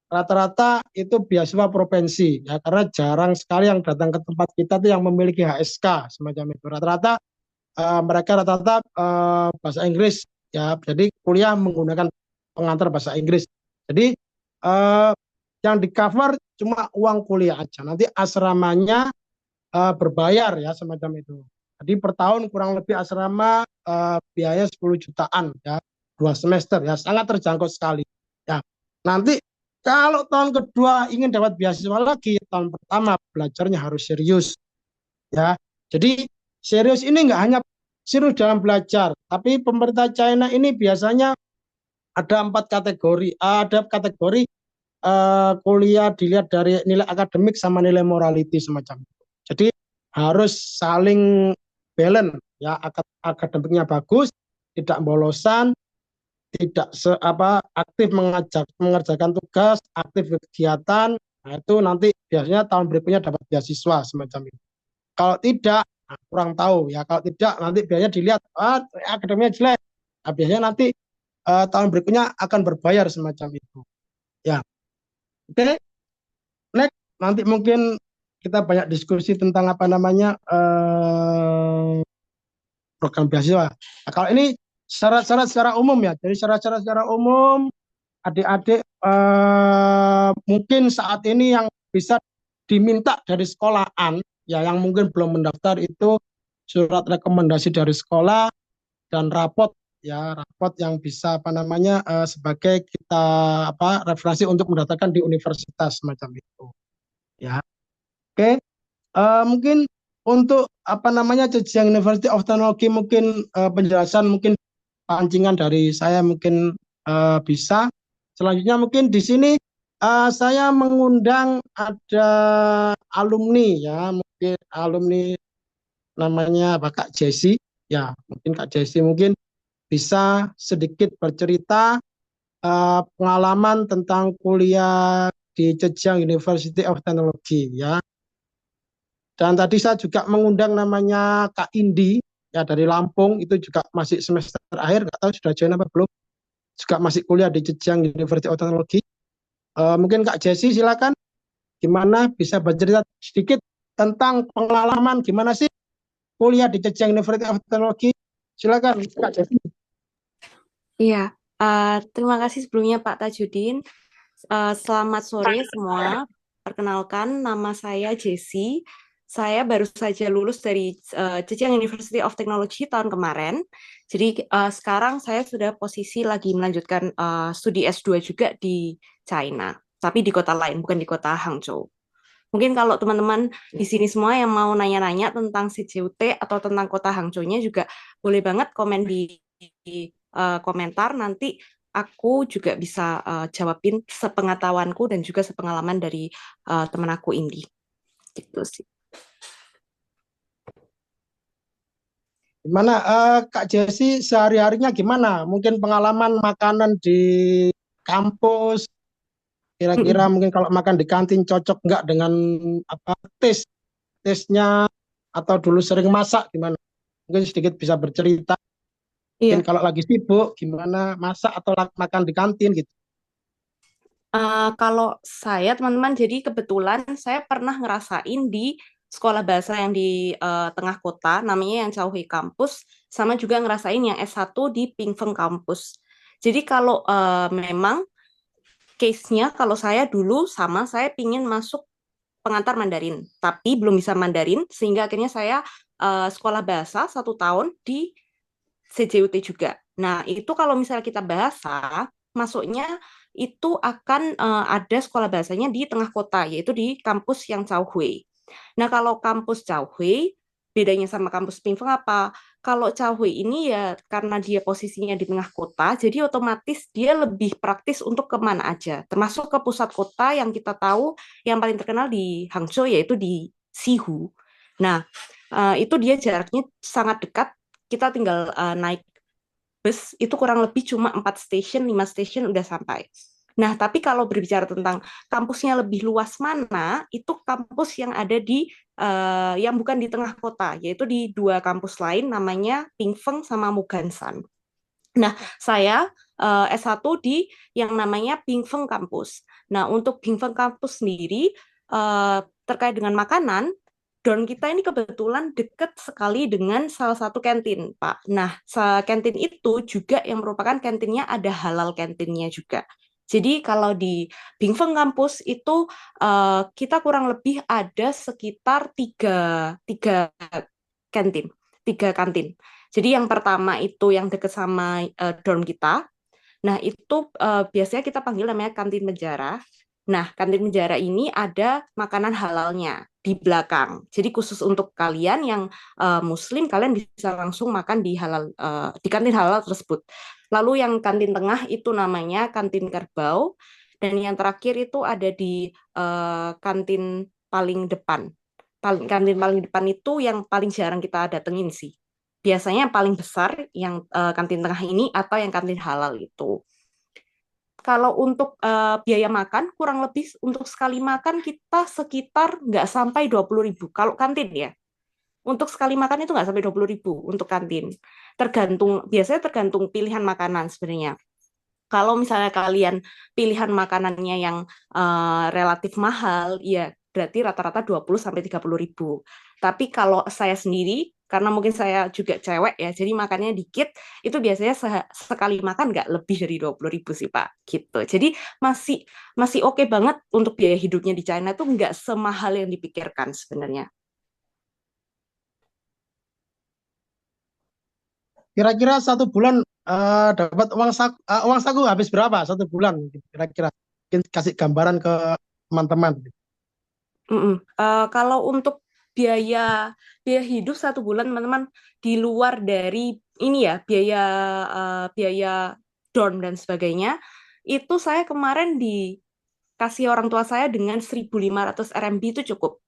rata-rata itu beasiswa provinsi, ya karena jarang sekali yang datang ke tempat kita tuh yang memiliki HSK semacam itu. Rata-rata mereka rata-rata bahasa Inggris, ya jadi kuliah menggunakan pengantar bahasa Inggris. Jadi yang di cover cuma uang kuliah aja. Nanti asramanya berbayar ya semacam itu. Jadi per tahun kurang lebih asrama biaya 10 jutaan ya, 2 semester ya, sangat terjangkau sekali. Ya, nanti kalau tahun kedua ingin dapat beasiswa lagi, tahun pertama belajarnya harus serius ya. Jadi serius ini nggak hanya serius dalam belajar, tapi pemerintah China ini biasanya ada 4 kategori. Ada kategori kuliah dilihat dari nilai akademik sama nilai morality semacam itu. Jadi harus saling balance ya, akademiknya bagus, tidak bolosan, tidak aktif mengerjakan tugas, aktif kegiatan. Nah, itu nanti biasanya tahun berikutnya dapat beasiswa semacam itu. Kalau tidak, nah, kurang tahu ya. Kalau tidak, nanti biasanya dilihat akademinya jelek. Nah, biasanya nanti tahun berikutnya akan berbayar semacam itu. Ya, oke. Next, nanti mungkin kita banyak diskusi tentang apa namanya program beasiswa. Nah, kalau ini syarat-syarat secara umum ya. Jadi syarat-syarat secara umum, adik-adik mungkin saat ini yang bisa diminta dari sekolahan, ya yang mungkin belum mendaftar itu surat rekomendasi dari sekolah dan rapot ya, rapot yang bisa apa namanya sebagai kita referensi untuk mendaftarkan di universitas semacam itu. Ya, oke. Mungkin untuk apa namanya Zhejiang University of Technology mungkin penjelasan mungkin pancingan dari saya mungkin bisa. Selanjutnya mungkin di sini saya mengundang ada alumni ya, mungkin alumni namanya Kak Jessi. Ya, mungkin Kak Jessi mungkin bisa sedikit bercerita pengalaman tentang kuliah di Zhejiang University of Technology ya. Dan tadi saya juga mengundang namanya Kak Indi ya dari Lampung, itu juga masih semester akhir, nggak tahu sudah join apa belum, juga masih kuliah di Zhejiang University of Technology. Mungkin Kak Jessi silakan, gimana bisa bercerita sedikit tentang pengalaman gimana sih kuliah di Zhejiang University of Technology. Silakan Kak Jessi. Iya, terima kasih sebelumnya Pak Tajudin. Selamat sore semua. Perkenalkan, nama saya Jessi. Saya baru saja lulus dari Zhejiang University of Technology tahun kemarin. Jadi sekarang saya sudah posisi lagi melanjutkan studi S2 juga di China, tapi di kota lain, bukan di kota Hangzhou. Mungkin kalau teman-teman di sini semua yang mau nanya-nanya tentang CJUT atau tentang kota Hangzhou-nya juga boleh banget komen di komentar, nanti aku juga bisa jawabin sepengetahuanku dan juga sepengalaman dari teman aku Indi. Gitu sih. Gimana Kak Jessi sehari-harinya gimana? Mungkin pengalaman makanan di kampus, kira-kira mungkin kalau makan di kantin cocok nggak dengan tesnya, atau dulu sering masak gimana? Mungkin sedikit bisa bercerita. Mungkin Iya, kalau lagi sibuk gimana masak atau makan di kantin gitu. kalau saya teman-teman, jadi kebetulan saya pernah ngerasain di sekolah bahasa yang di tengah kota, namanya yang Chao-Hui Campus, sama juga ngerasain yang S1 di Pingfeng Campus. Jadi kalau memang case-nya kalau saya dulu saya pingin masuk pengantar Mandarin, tapi belum bisa Mandarin, sehingga akhirnya saya sekolah bahasa 1 tahun di CJUT juga. Nah, itu kalau misalnya kita bahasa, masuknya itu akan ada sekolah bahasanya di tengah kota, yaitu di kampus yang Caohui. Nah, kalau kampus Caohui, bedanya sama kampus Pingfeng apa? Kalau Caohui ini ya karena dia posisinya di tengah kota, jadi otomatis dia lebih praktis untuk kemana aja. Termasuk ke pusat kota yang kita tahu yang paling terkenal di Hangzhou, yaitu di Sihu. Nah, itu dia jaraknya sangat dekat, kita tinggal naik bus itu kurang lebih cuma 4 stasiun, 5 stasiun udah sampai. Nah, tapi kalau berbicara tentang kampusnya lebih luas mana, itu kampus yang ada di yang bukan di tengah kota, yaitu di 2 kampus lain namanya Pingfeng sama Mugansan. Nah, saya S1 di yang namanya Pingfeng Kampus. Nah, untuk Pingfeng Kampus sendiri terkait dengan makanan, dorm kita ini kebetulan dekat sekali dengan salah satu kantin, Pak. Nah, kantin itu juga yang merupakan kantinnya ada halal kantinnya juga. Jadi kalau di Pingfeng Kampus itu kita kurang lebih ada sekitar tiga kantin, 3 kantin. Jadi yang pertama itu yang dekat sama dorm kita. Nah, itu biasanya kita panggil namanya kantin penjara. Nah, kantin penjara ini ada makanan halalnya di belakang. Jadi khusus untuk kalian yang Muslim, kalian bisa langsung makan di kantin halal tersebut. Lalu yang kantin tengah itu namanya kantin kerbau, dan yang terakhir itu ada di kantin paling depan. Kantin paling depan itu yang paling jarang kita datengin sih. Biasanya yang paling besar yang kantin tengah ini atau yang kantin halal itu. Kalau untuk biaya makan, kurang lebih untuk sekali makan kita sekitar nggak sampai 20.000. Kalau kantin ya, untuk sekali makan itu nggak sampai 20.000 untuk kantin. Biasanya tergantung pilihan makanan sebenarnya. Kalau misalnya kalian pilihan makanannya yang relatif mahal, ya berarti rata-rata 20 sampai 30.000. Tapi kalau saya sendiri, karena mungkin saya juga cewek ya, jadi makannya dikit, itu biasanya sekali makan nggak lebih dari 20.000 sih Pak. Gitu. Jadi masih masih oke banget untuk biaya hidupnya di China itu nggak semahal yang dipikirkan sebenarnya. Kira-kira 1 bulan dapat uang saku habis berapa 1 bulan mungkin kira-kira? Mungkin kasih gambaran ke teman-teman. Kalau untuk biaya biaya hidup 1 bulan teman-teman di luar dari ini ya biaya dorm dan sebagainya itu saya kemarin dikasih orang tua saya dengan 1.500 RMB itu cukup.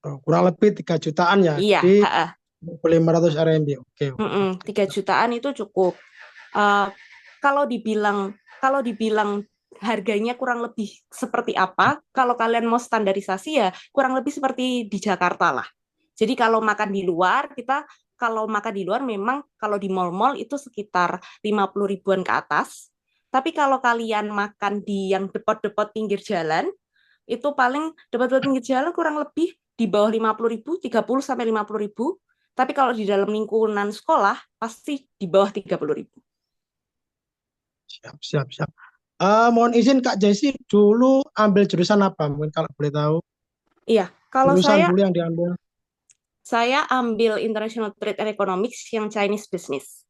Oh, kurang lebih 3 jutaan ya. Iya, Jadi ha-ha. 500 RMB. Oke, oke. 3 jutaan itu cukup. Eh, kalau dibilang harganya kurang lebih seperti apa, kalau kalian mau standarisasi ya kurang lebih seperti di Jakarta lah. Jadi kalau makan di luar, kalau makan di luar memang kalau di mall-mall itu sekitar 50 ribuan ke atas. Tapi kalau kalian makan di yang depot-depot pinggir jalan, itu paling depot-depot pinggir jalan kurang lebih di bawah 50.000, 30 sampai 50.000. Tapi kalau di dalam lingkungan sekolah, pasti di bawah 30.000. Siap, siap, siap. Mohon izin Kak Jesse, dulu ambil jurusan apa? Mungkin kalau boleh tahu. Iya, kalau Jurusan saya dulu yang diambil. saya ambil International Trade and Economics yang Chinese Business.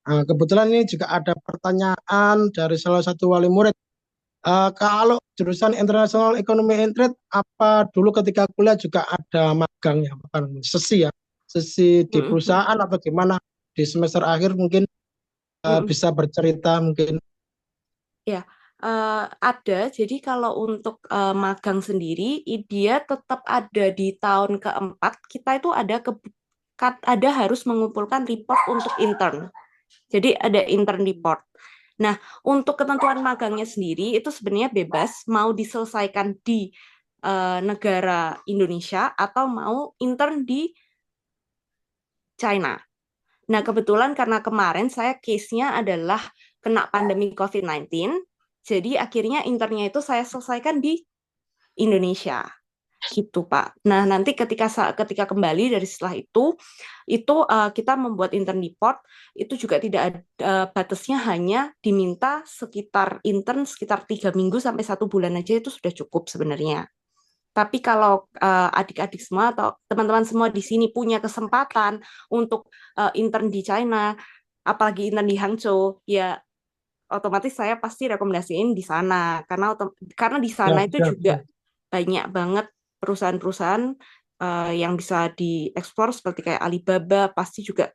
Kebetulan ini juga ada pertanyaan dari salah satu wali murid. Kalau jurusan International Economy and Trade, apa dulu ketika kuliah juga ada magangnya, bukan sesi ya, sesi di Mm-mm, perusahaan atau gimana di semester akhir mungkin mm-mm. bisa bercerita mungkin. Ya, ada. Jadi kalau untuk magang sendiri, dia tetap ada di tahun keempat. Kita itu ada harus mengumpulkan report untuk intern. Jadi ada intern report. Nah, untuk ketentuan magangnya sendiri itu sebenarnya bebas, mau diselesaikan di negara Indonesia atau mau intern di China. Nah, kebetulan karena kemarin saya case-nya adalah kena pandemi COVID-19, jadi akhirnya internnya itu saya selesaikan di Indonesia. gitu Pak. Nah, nanti ketika kembali dari setelah itu kita membuat intern report itu juga tidak ada batasnya, hanya diminta sekitar intern sekitar 3 minggu sampai 1 bulan aja itu sudah cukup sebenarnya. Tapi kalau adik-adik semua atau teman-teman semua di sini punya kesempatan untuk intern di China, apalagi intern di Hangzhou, ya otomatis saya pasti rekomendasiin di sana karena di Ya, sana itu siap, juga siap. banyak banget perusahaan-perusahaan yang bisa diekspor seperti kayak Alibaba, pasti juga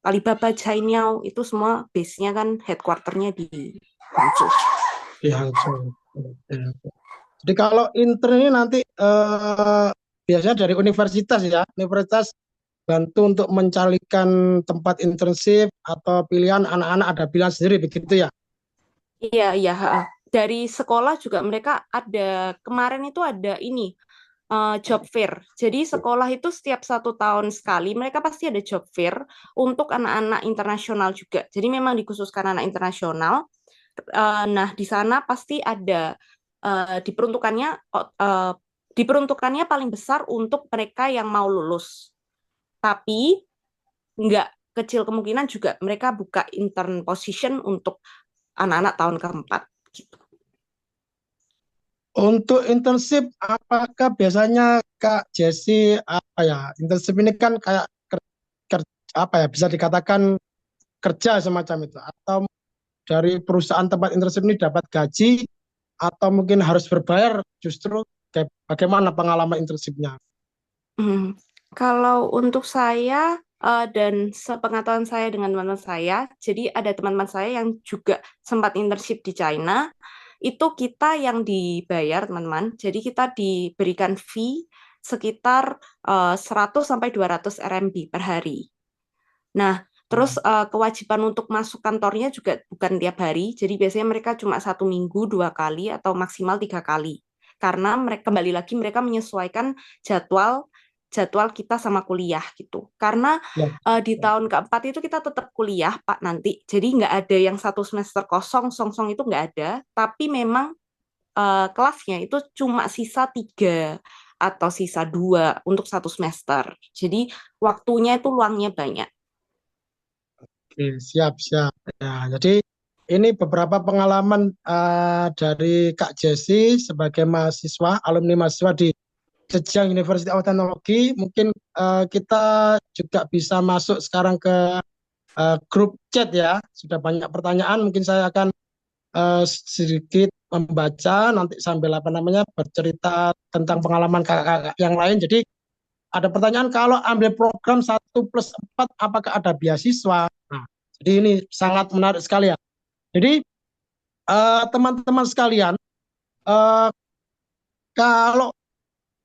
Alibaba, Cainiao itu semua base-nya kan headquarter-nya di Hangzhou. Di Hangzhou. Oke, oke. Jadi kalau intern ini nanti biasanya dari universitas ya, universitas bantu untuk mencarikan tempat internship atau pilihan anak-anak ada pilihan sendiri begitu ya. Iya, iya. Dari sekolah juga mereka ada, kemarin itu ada ini, job fair. Jadi sekolah itu setiap 1 tahun sekali mereka pasti ada job fair untuk anak-anak internasional juga. Jadi memang dikhususkan anak internasional. Nah, di sana pasti ada diperuntukannya eh, diperuntukannya paling besar untuk mereka yang mau lulus. Tapi nggak kecil kemungkinan juga mereka buka intern position untuk anak-anak tahun keempat. Gitu. Untuk internship, apakah biasanya Kak Jessi apa ya? Internship ini kan kayak apa ya? Bisa dikatakan kerja semacam itu, atau dari perusahaan tempat internship ini dapat gaji, atau mungkin harus berbayar? Justru bagaimana pengalaman internshipnya? Hmm. Kalau untuk saya dan sepengetahuan saya dengan teman-teman saya, jadi ada teman-teman saya yang juga sempat internship di China, itu kita yang dibayar teman-teman. Jadi kita diberikan fee sekitar 100 sampai 200 RMB per hari. Nah, terus kewajiban untuk masuk kantornya juga bukan tiap hari. Jadi biasanya mereka cuma 1 minggu 2 kali atau maksimal 3 kali. Karena mereka kembali lagi mereka menyesuaikan jadwal jadwal kita sama kuliah gitu. Karena Ya, di tahun keempat itu kita tetap kuliah Pak nanti. Jadi nggak ada yang 1 semester kosong, song-song itu nggak ada. Tapi memang kelasnya itu cuma sisa 3 atau sisa 2 untuk 1 semester. Jadi waktunya itu luangnya banyak. oke, siap, siap. Ya, jadi ini beberapa pengalaman dari Kak Jessi sebagai mahasiswa, alumni mahasiswa di Zhejiang University of Technology. Mungkin kita juga bisa masuk sekarang ke grup chat ya. Sudah banyak pertanyaan, mungkin saya akan sedikit membaca nanti sambil apa namanya bercerita tentang pengalaman kakak-kakak yang lain. Jadi ada pertanyaan, kalau ambil program 1+4 apakah ada beasiswa? Nah, jadi ini sangat menarik sekali ya. Jadi teman-teman sekalian, eh, kalau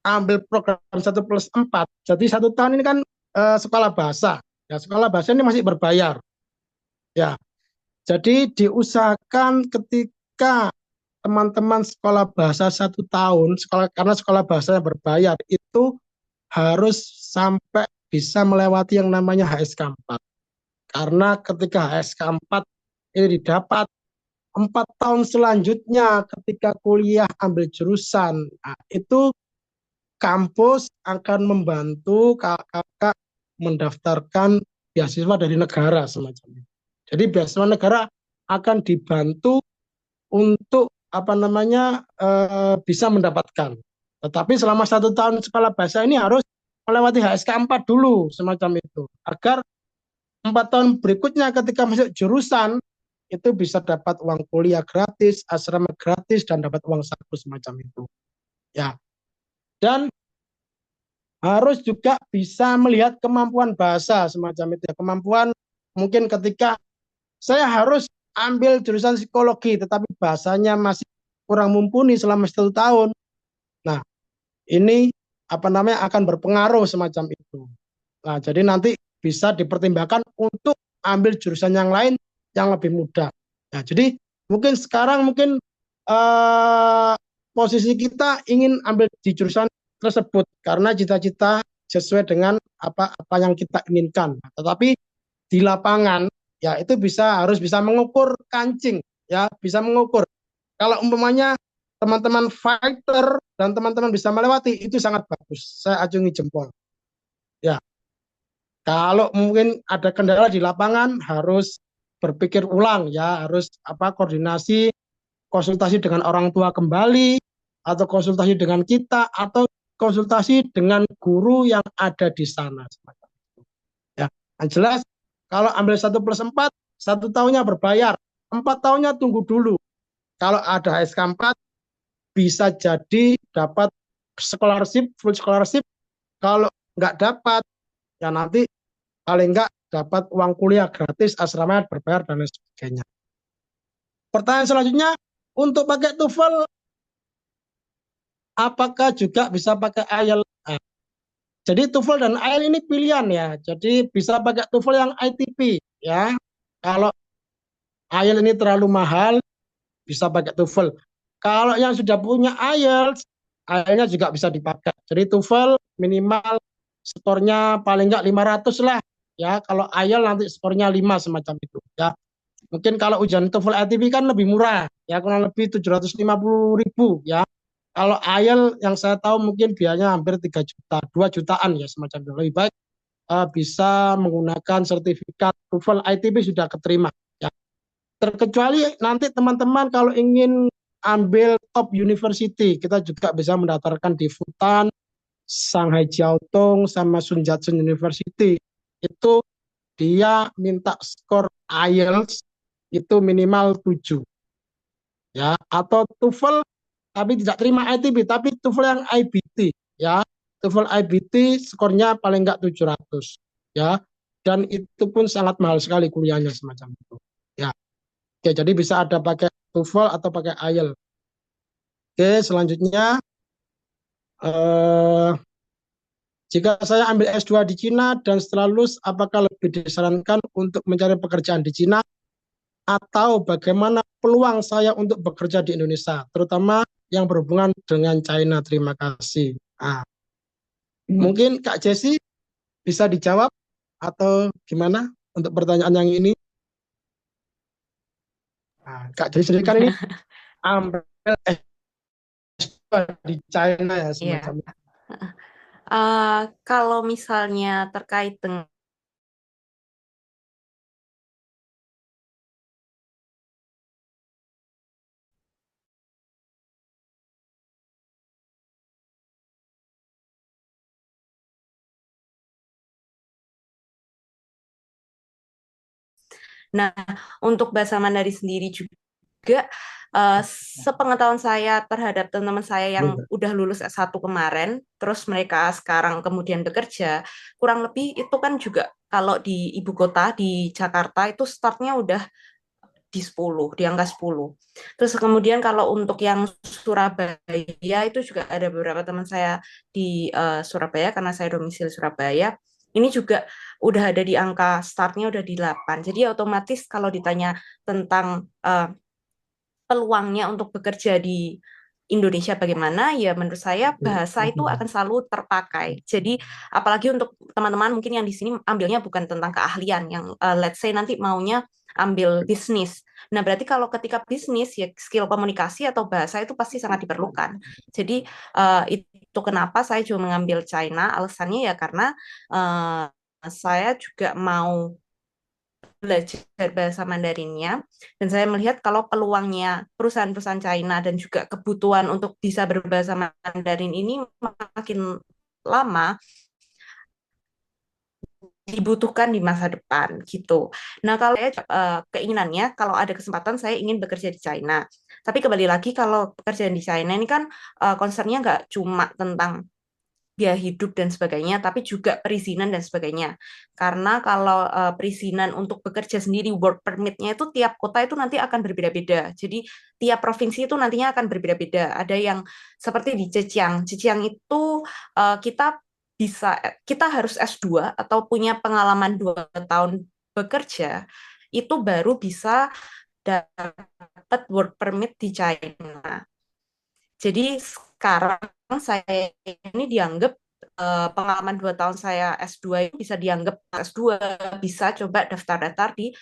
ambil program 1+4, jadi 1 tahun ini kan sekolah bahasa. Ya, sekolah bahasa ini masih berbayar. Ya, jadi diusahakan ketika teman-teman sekolah bahasa 1 tahun, karena sekolah bahasa yang berbayar itu harus sampai bisa melewati yang namanya HSK 4. Karena ketika HSK 4 ini didapat, 4 tahun selanjutnya ketika kuliah ambil jurusan, nah, itu kampus akan membantu kakak mendaftarkan beasiswa dari negara semacam itu. Jadi beasiswa negara akan dibantu untuk apa namanya bisa mendapatkan. Tetapi selama 1 tahun sekolah bahasa ini harus melewati HSK 4 dulu semacam itu, agar 4 tahun berikutnya ketika masuk jurusan itu bisa dapat uang kuliah gratis, asrama gratis, dan dapat uang saku semacam itu. Ya, dan harus juga bisa melihat kemampuan bahasa semacam itu. Kemampuan mungkin ketika saya harus ambil jurusan psikologi, tetapi bahasanya masih kurang mumpuni selama 1 tahun. Nah, ini apa namanya akan berpengaruh semacam itu. Nah, jadi nanti bisa dipertimbangkan untuk ambil jurusan yang lain yang lebih mudah. Nah, jadi mungkin sekarang mungkin eh, posisi kita ingin ambil di jurusan tersebut karena cita-cita sesuai dengan apa yang kita inginkan. Tetapi di lapangan ya itu harus bisa mengukur kancing, ya bisa mengukur. Kalau umpamanya teman-teman fighter dan teman-teman bisa melewati, itu sangat bagus. Saya acungi jempol. Ya, kalau mungkin ada kendala di lapangan harus berpikir ulang ya, harus koordinasi, konsultasi dengan orang tua kembali, atau konsultasi dengan kita, atau konsultasi dengan guru yang ada di sana. Ya, yang jelas kalau ambil 1+4, 1 tahunnya berbayar, 4 tahunnya tunggu dulu. Kalau ada SK4 bisa jadi dapat scholarship, full scholarship. Kalau nggak dapat, ya nanti paling nggak dapat uang kuliah gratis, asrama berbayar, dan lain sebagainya. Pertanyaan selanjutnya, untuk pakai TOEFL, apakah juga bisa pakai IELTS? Jadi TOEFL dan IELTS ini pilihan ya. Jadi bisa pakai TOEFL yang ITP ya. Kalau IELTS ini terlalu mahal, bisa pakai TOEFL. Kalau yang sudah punya IELTS, IELTS-nya juga bisa dipakai. Jadi TOEFL minimal skornya paling nggak 500 lah. Ya, kalau IELTS nanti skornya 5 semacam itu. Ya, mungkin kalau ujian TOEFL ITP kan lebih murah, ya kurang lebih 750.000 ya. Kalau IELTS yang saya tahu mungkin biayanya hampir 3 juta, 2 jutaan ya semacam itu. Lebih baik bisa menggunakan sertifikat TOEFL ITP sudah keterima. Ya. Terkecuali nanti teman-teman kalau ingin ambil top university, kita juga bisa mendaftarkan di Fudan, Shanghai Jiao Tong, sama Sun Yat-sen University. Itu dia minta skor IELTS itu minimal 7 ya, atau TOEFL tapi tidak terima ITB, tapi TOEFL yang IBT ya. TOEFL IBT skornya paling enggak 700 ya, dan itu pun sangat mahal sekali kuliahnya semacam itu ya. Oke, jadi bisa ada pakai TOEFL atau pakai IELTS. Oke, selanjutnya eh, jika saya ambil S2 di Cina dan setelah lulus, apakah lebih disarankan untuk mencari pekerjaan di Cina atau bagaimana peluang saya untuk bekerja di Indonesia, terutama yang berhubungan dengan China? Terima kasih. Nah, mungkin Kak Jessi bisa dijawab atau gimana untuk pertanyaan yang ini? Nah, Kak Jessi sendiri kan ini ambil S2 di China ya semacam Iya. itu. Kalau misalnya terkait dengan Nah, untuk bahasa Mandarin sendiri juga, sepengetahuan saya terhadap teman-teman saya yang udah lulus S1 kemarin, terus mereka sekarang kemudian bekerja, kurang lebih itu kan juga kalau di ibu kota, di Jakarta, itu startnya udah di 10, di angka 10. Terus kemudian kalau untuk yang Surabaya, itu juga ada beberapa teman saya di Surabaya, karena saya domisili Surabaya, ini juga udah ada di angka startnya udah di 8. Jadi otomatis kalau ditanya tentang peluangnya untuk bekerja di Indonesia bagaimana, ya menurut saya bahasa itu akan selalu terpakai. Jadi apalagi untuk teman-teman mungkin yang di sini ambilnya bukan tentang keahlian, yang let's say nanti maunya ambil bisnis. Nah, berarti kalau ketika bisnis, ya skill komunikasi atau bahasa itu pasti sangat diperlukan. Jadi itu kenapa saya juga mengambil China, alasannya ya karena saya juga mau belajar bahasa Mandarinnya, dan saya melihat kalau peluangnya perusahaan-perusahaan China dan juga kebutuhan untuk bisa berbahasa Mandarin ini makin lama dibutuhkan di masa depan gitu. Nah, kalau saya keinginannya kalau ada kesempatan saya ingin bekerja di China. Tapi kembali lagi kalau pekerjaan di China ini kan concernnya nggak cuma tentang biaya hidup dan sebagainya, tapi juga perizinan dan sebagainya. Karena kalau perizinan untuk bekerja sendiri, work permit-nya itu tiap kota itu nanti akan berbeda-beda. Jadi tiap provinsi itu nantinya akan berbeda-beda. Ada yang seperti di Zhejiang. Zhejiang itu kita harus S2 atau punya pengalaman 2 tahun bekerja, itu baru bisa dapat work permit di China. Jadi sekarang saya ini dianggap pengalaman 2 tahun saya S2 ini bisa dianggap S2, bisa coba daftar-daftar di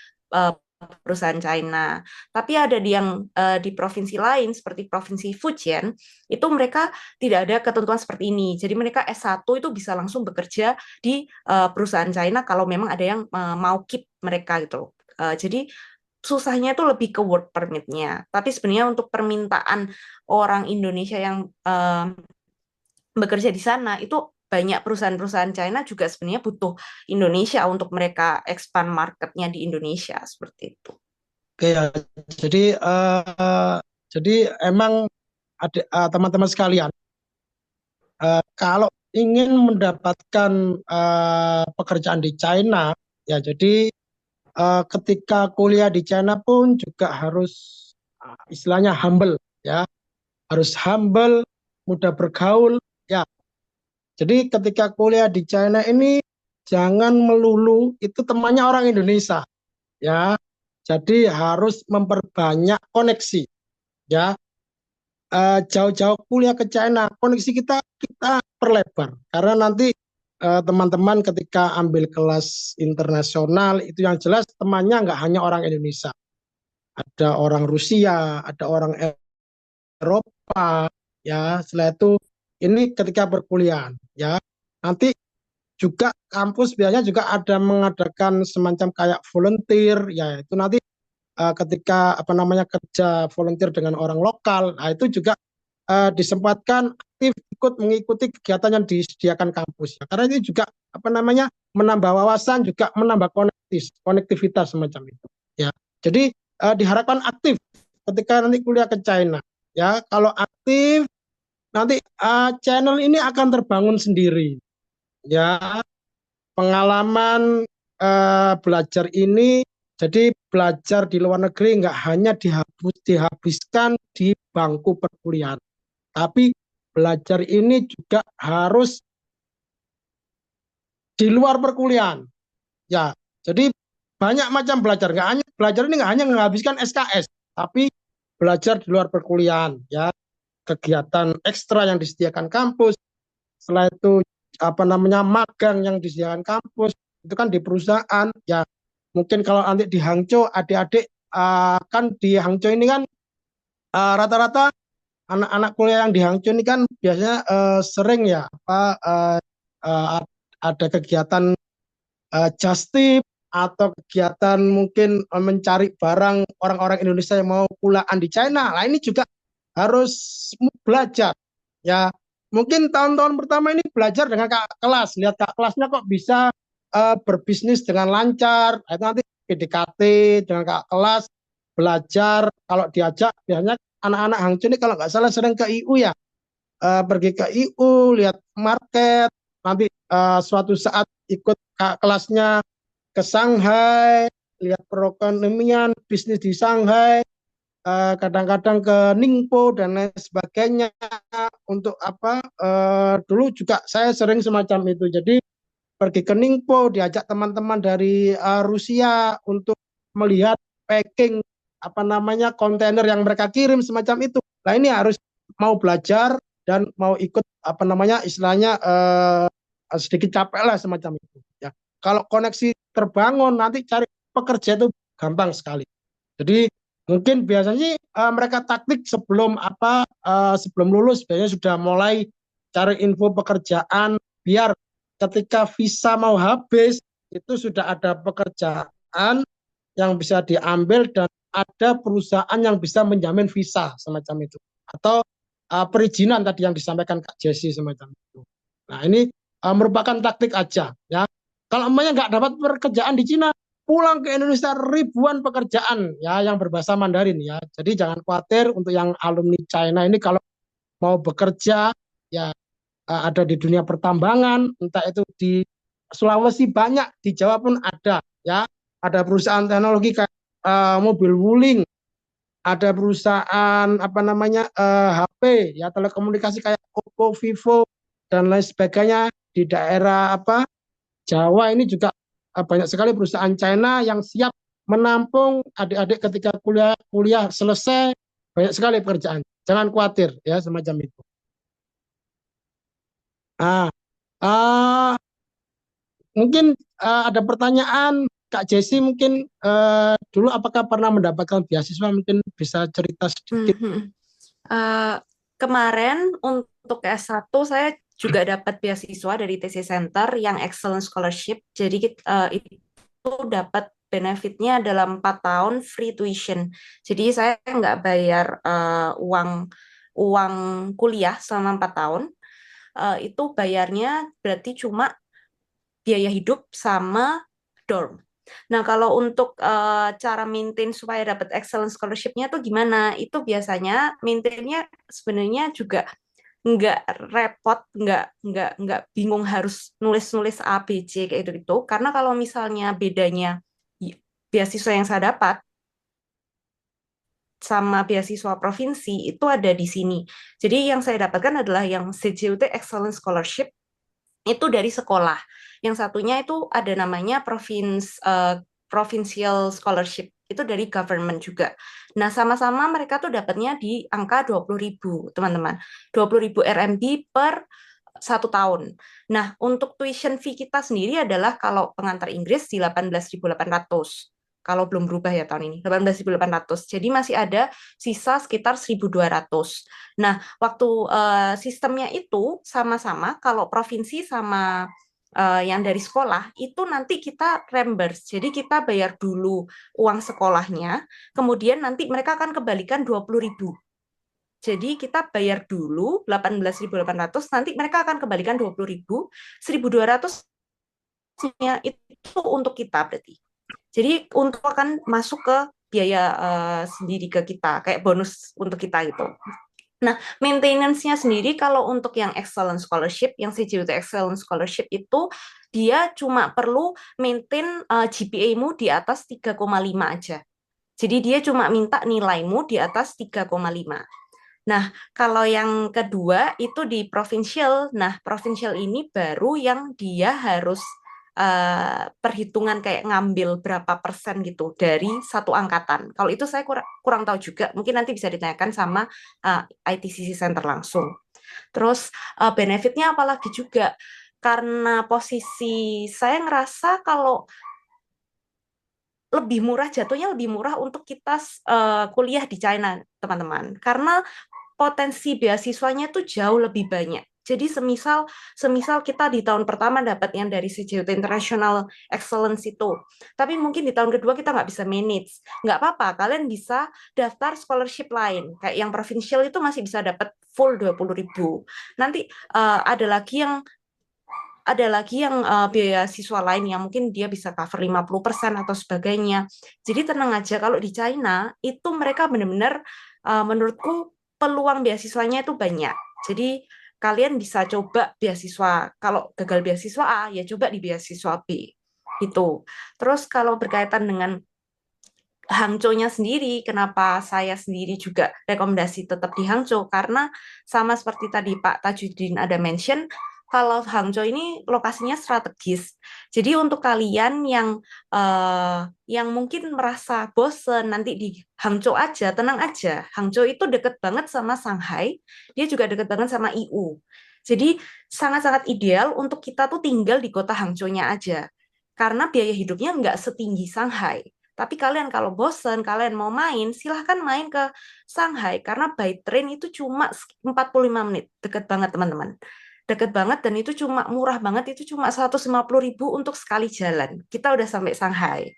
perusahaan China. Tapi ada di provinsi lain seperti provinsi Fujian, itu mereka tidak ada ketentuan seperti ini. Jadi mereka S1 itu bisa langsung bekerja di perusahaan China kalau memang ada yang mau keep mereka gitu. Jadi susahnya itu lebih ke work permit-nya. Tapi sebenarnya untuk permintaan orang Indonesia yang bekerja di sana itu banyak perusahaan-perusahaan China juga sebenarnya butuh Indonesia untuk mereka expand marketnya di Indonesia seperti itu. Oke ya. Jadi jadi emang ada teman-teman sekalian, kalau ingin mendapatkan pekerjaan di China, ya jadi ketika kuliah di China pun juga harus istilahnya humble, ya harus humble, mudah bergaul, ya. Jadi ketika kuliah di China ini jangan melulu itu temannya orang Indonesia, ya. Jadi harus memperbanyak koneksi, ya. Jauh-jauh kuliah ke China, koneksi kita perlebar. Karena nanti teman-teman ketika ambil kelas internasional itu yang jelas temannya nggak hanya orang Indonesia, ada orang Rusia, ada orang Eropa, ya. Setelah itu ini ketika perkuliahan, ya. Nanti juga kampus biasanya juga ada mengadakan semacam kayak volunteer, ya itu nanti ketika apa namanya kerja volunteer dengan orang lokal, nah itu juga disempatkan aktif ikut mengikuti kegiatan yang disediakan kampus. Ya. Karena ini juga apa namanya menambah wawasan, juga menambah konektivitas semacam itu. Ya, jadi diharapkan aktif ketika nanti kuliah ke China. Ya, kalau aktif nanti channel ini akan terbangun sendiri. Ya, pengalaman belajar ini jadi belajar di luar negeri nggak hanya dihabiskan di bangku perkuliahan, tapi belajar ini juga harus di luar perkuliahan. Ya, jadi banyak macam belajar. Nggak hanya belajar ini nggak hanya menghabiskan SKS, tapi belajar di luar perkuliahan. Ya, kegiatan ekstra yang disediakan kampus. Setelah itu apa namanya magang yang disediakan kampus itu kan di perusahaan. Ya, mungkin kalau nanti di Hangzhou adik-adik kan di Hangzhou ini kan rata-rata anak-anak kuliah yang di Hangzhou ini kan biasanya sering ya apa ada kegiatan just tip atau kegiatan mungkin mencari barang orang-orang Indonesia yang mau pulaan di China. Nah, ini juga harus belajar. Ya, mungkin tahun-tahun pertama ini belajar dengan kakak kelas, lihat kakak kelasnya kok bisa berbisnis dengan lancar. Nah, itu nanti PDKT dengan kakak kelas, belajar. Kalau diajak biasanya anak-anak Hangzhou ini kalau nggak salah sering ke IU ya, pergi ke IU, lihat market, nanti suatu saat ikut kelasnya ke Shanghai, lihat perekonomian bisnis di Shanghai, kadang-kadang ke Ningpo dan lain sebagainya. Untuk apa? Dulu juga saya sering semacam itu. Jadi pergi ke Ningpo, diajak teman-teman dari Rusia untuk melihat packing apa namanya kontainer yang mereka kirim semacam itu. Nah ini harus mau belajar dan mau ikut apa namanya istilahnya sedikit capek lah semacam itu. Ya, kalau koneksi terbangun nanti cari pekerja itu gampang sekali. Jadi mungkin biasanya sih mereka taktik sebelum sebelum lulus biasanya sudah mulai cari info pekerjaan biar ketika visa mau habis itu sudah ada pekerjaan yang bisa diambil dan ada perusahaan yang bisa menjamin visa semacam itu atau perizinan tadi yang disampaikan Kak Jessi semacam itu. Nah ini merupakan taktik aja ya. Kalau emaknya nggak dapat pekerjaan di Cina, pulang ke Indonesia ribuan pekerjaan ya yang berbahasa Mandarin ya. Jadi jangan khawatir untuk yang alumni China ini kalau mau bekerja ya ada di dunia pertambangan, entah itu di Sulawesi banyak, di Jawa pun ada ya. Ada perusahaan teknologi kayak mobil wuling, ada perusahaan apa namanya HP ya telekomunikasi kayak Oppo, Vivo dan lain sebagainya di daerah apa Jawa ini juga banyak sekali perusahaan China yang siap menampung adik-adik ketika kuliah kuliah selesai, banyak sekali pekerjaan. Jangan khawatir ya semacam itu. Ah, ah, mungkin ada pertanyaan Kak Jessi mungkin dulu apakah pernah mendapatkan beasiswa? Mungkin bisa cerita sedikit. Mhm. Eh, Kemarin untuk S1 saya juga dapat beasiswa dari TC Center yang Excellent Scholarship. Jadi itu dapat benefitnya dalam 4 tahun free tuition. Jadi saya nggak bayar uang uang kuliah selama 4 tahun. Itu bayarnya berarti cuma biaya hidup sama dorm. Nah, kalau untuk cara maintain supaya dapat excellent scholarship-nya tuh gimana? Itu biasanya maintainnya sebenarnya juga nggak repot, nggak bingung harus nulis-nulis A, B, C kayak gitu. Karena kalau misalnya bedanya beasiswa yang saya dapat sama beasiswa provinsi itu ada di sini. Jadi yang saya dapatkan adalah yang CJUT Excellent Scholarship itu dari sekolah. Yang satunya itu ada namanya Provincial Scholarship. Itu dari government juga. Nah, sama-sama mereka tuh dapatnya di angka 20.000, teman-teman. 20.000 RMB per 1 tahun. Nah, untuk tuition fee kita sendiri adalah kalau pengantar Inggris di 18.800. Kalau belum berubah ya tahun ini, 18.800. Jadi masih ada sisa sekitar 1.200. Nah, waktu sistemnya itu sama-sama, kalau provinsi sama yang dari sekolah, itu nanti kita reimburse. Jadi kita bayar dulu uang sekolahnya, kemudian nanti mereka akan kembalikan 20.000. Jadi kita bayar dulu 18.800, nanti mereka akan kembalikan 20.000, 1.200-nya itu untuk kita berarti. Jadi untuk akan masuk ke biaya sendiri ke kita, kayak bonus untuk kita itu. Nah, maintenance-nya sendiri kalau untuk yang Excellent Scholarship, yang CJUT Excellent Scholarship itu dia cuma perlu maintain GPA-mu di atas 3,5 aja. Jadi dia cuma minta nilaimu di atas 3,5. Nah, kalau yang kedua itu di provincial. Nah, provincial ini baru yang dia harus perhitungan kayak ngambil berapa persen gitu dari satu angkatan. Kalau itu saya kurang tahu juga. Mungkin nanti bisa ditanyakan sama ITCC Center langsung. Terus benefitnya apalagi juga karena posisi saya ngerasa kalau lebih murah, jatuhnya lebih murah untuk kita kuliah di China, teman-teman. Karena potensi beasiswanya tuh jauh lebih banyak. Jadi semisal semisal kita di tahun pertama dapat yang dari CJUT International Excellence itu, tapi mungkin di tahun kedua kita nggak bisa manage. Nggak apa-apa, kalian bisa daftar scholarship lain. Kayak yang provincial itu masih bisa dapat full 20.000. Nanti ada lagi yang beasiswa lain yang mungkin dia bisa cover 50% atau sebagainya. Jadi tenang aja, kalau di China itu mereka benar-benar menurutku peluang beasiswanya itu banyak. Jadi kalian bisa coba beasiswa, kalau gagal beasiswa A, ya coba di beasiswa B. Gitu. Terus kalau berkaitan dengan Hangzhou-nya sendiri, kenapa saya sendiri juga rekomendasi tetap di Hangzhou? Karena sama seperti tadi Pak Tajudin ada mention, kalau Hangzhou ini lokasinya strategis. Jadi untuk kalian yang mungkin merasa bosen nanti di Hangzhou aja, tenang aja. Hangzhou itu deket banget sama Shanghai, dia juga deket banget sama IU. Jadi sangat-sangat ideal untuk kita tuh tinggal di kota Hangzhou-nya aja. Karena biaya hidupnya nggak setinggi Shanghai. Tapi kalian kalau bosen, kalian mau main, silahkan main ke Shanghai. Karena by train itu cuma 45 menit. Deket banget, teman-teman. Deket banget, dan itu cuma murah banget. Itu cuma 150.000 untuk sekali jalan. Kita udah sampai Shanghai.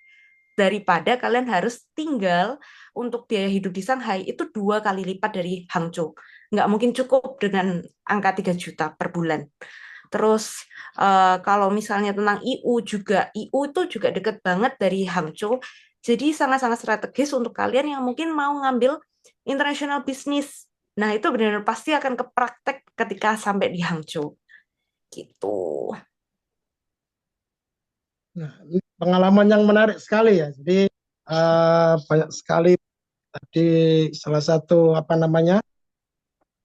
Daripada kalian harus tinggal untuk biaya hidup di Shanghai, itu 2 kali lipat dari Hangzhou. Nggak mungkin cukup dengan angka 3 juta per bulan. Terus kalau misalnya tentang IU juga, IU itu juga deket banget dari Hangzhou. Jadi sangat-sangat strategis untuk kalian yang mungkin mau ngambil international business. Nah, itu benar-benar pasti akan kepraktek ketika sampai di Hangzhou. Gitu. Nah, ini pengalaman yang menarik sekali ya. Jadi banyak sekali tadi salah satu apa namanya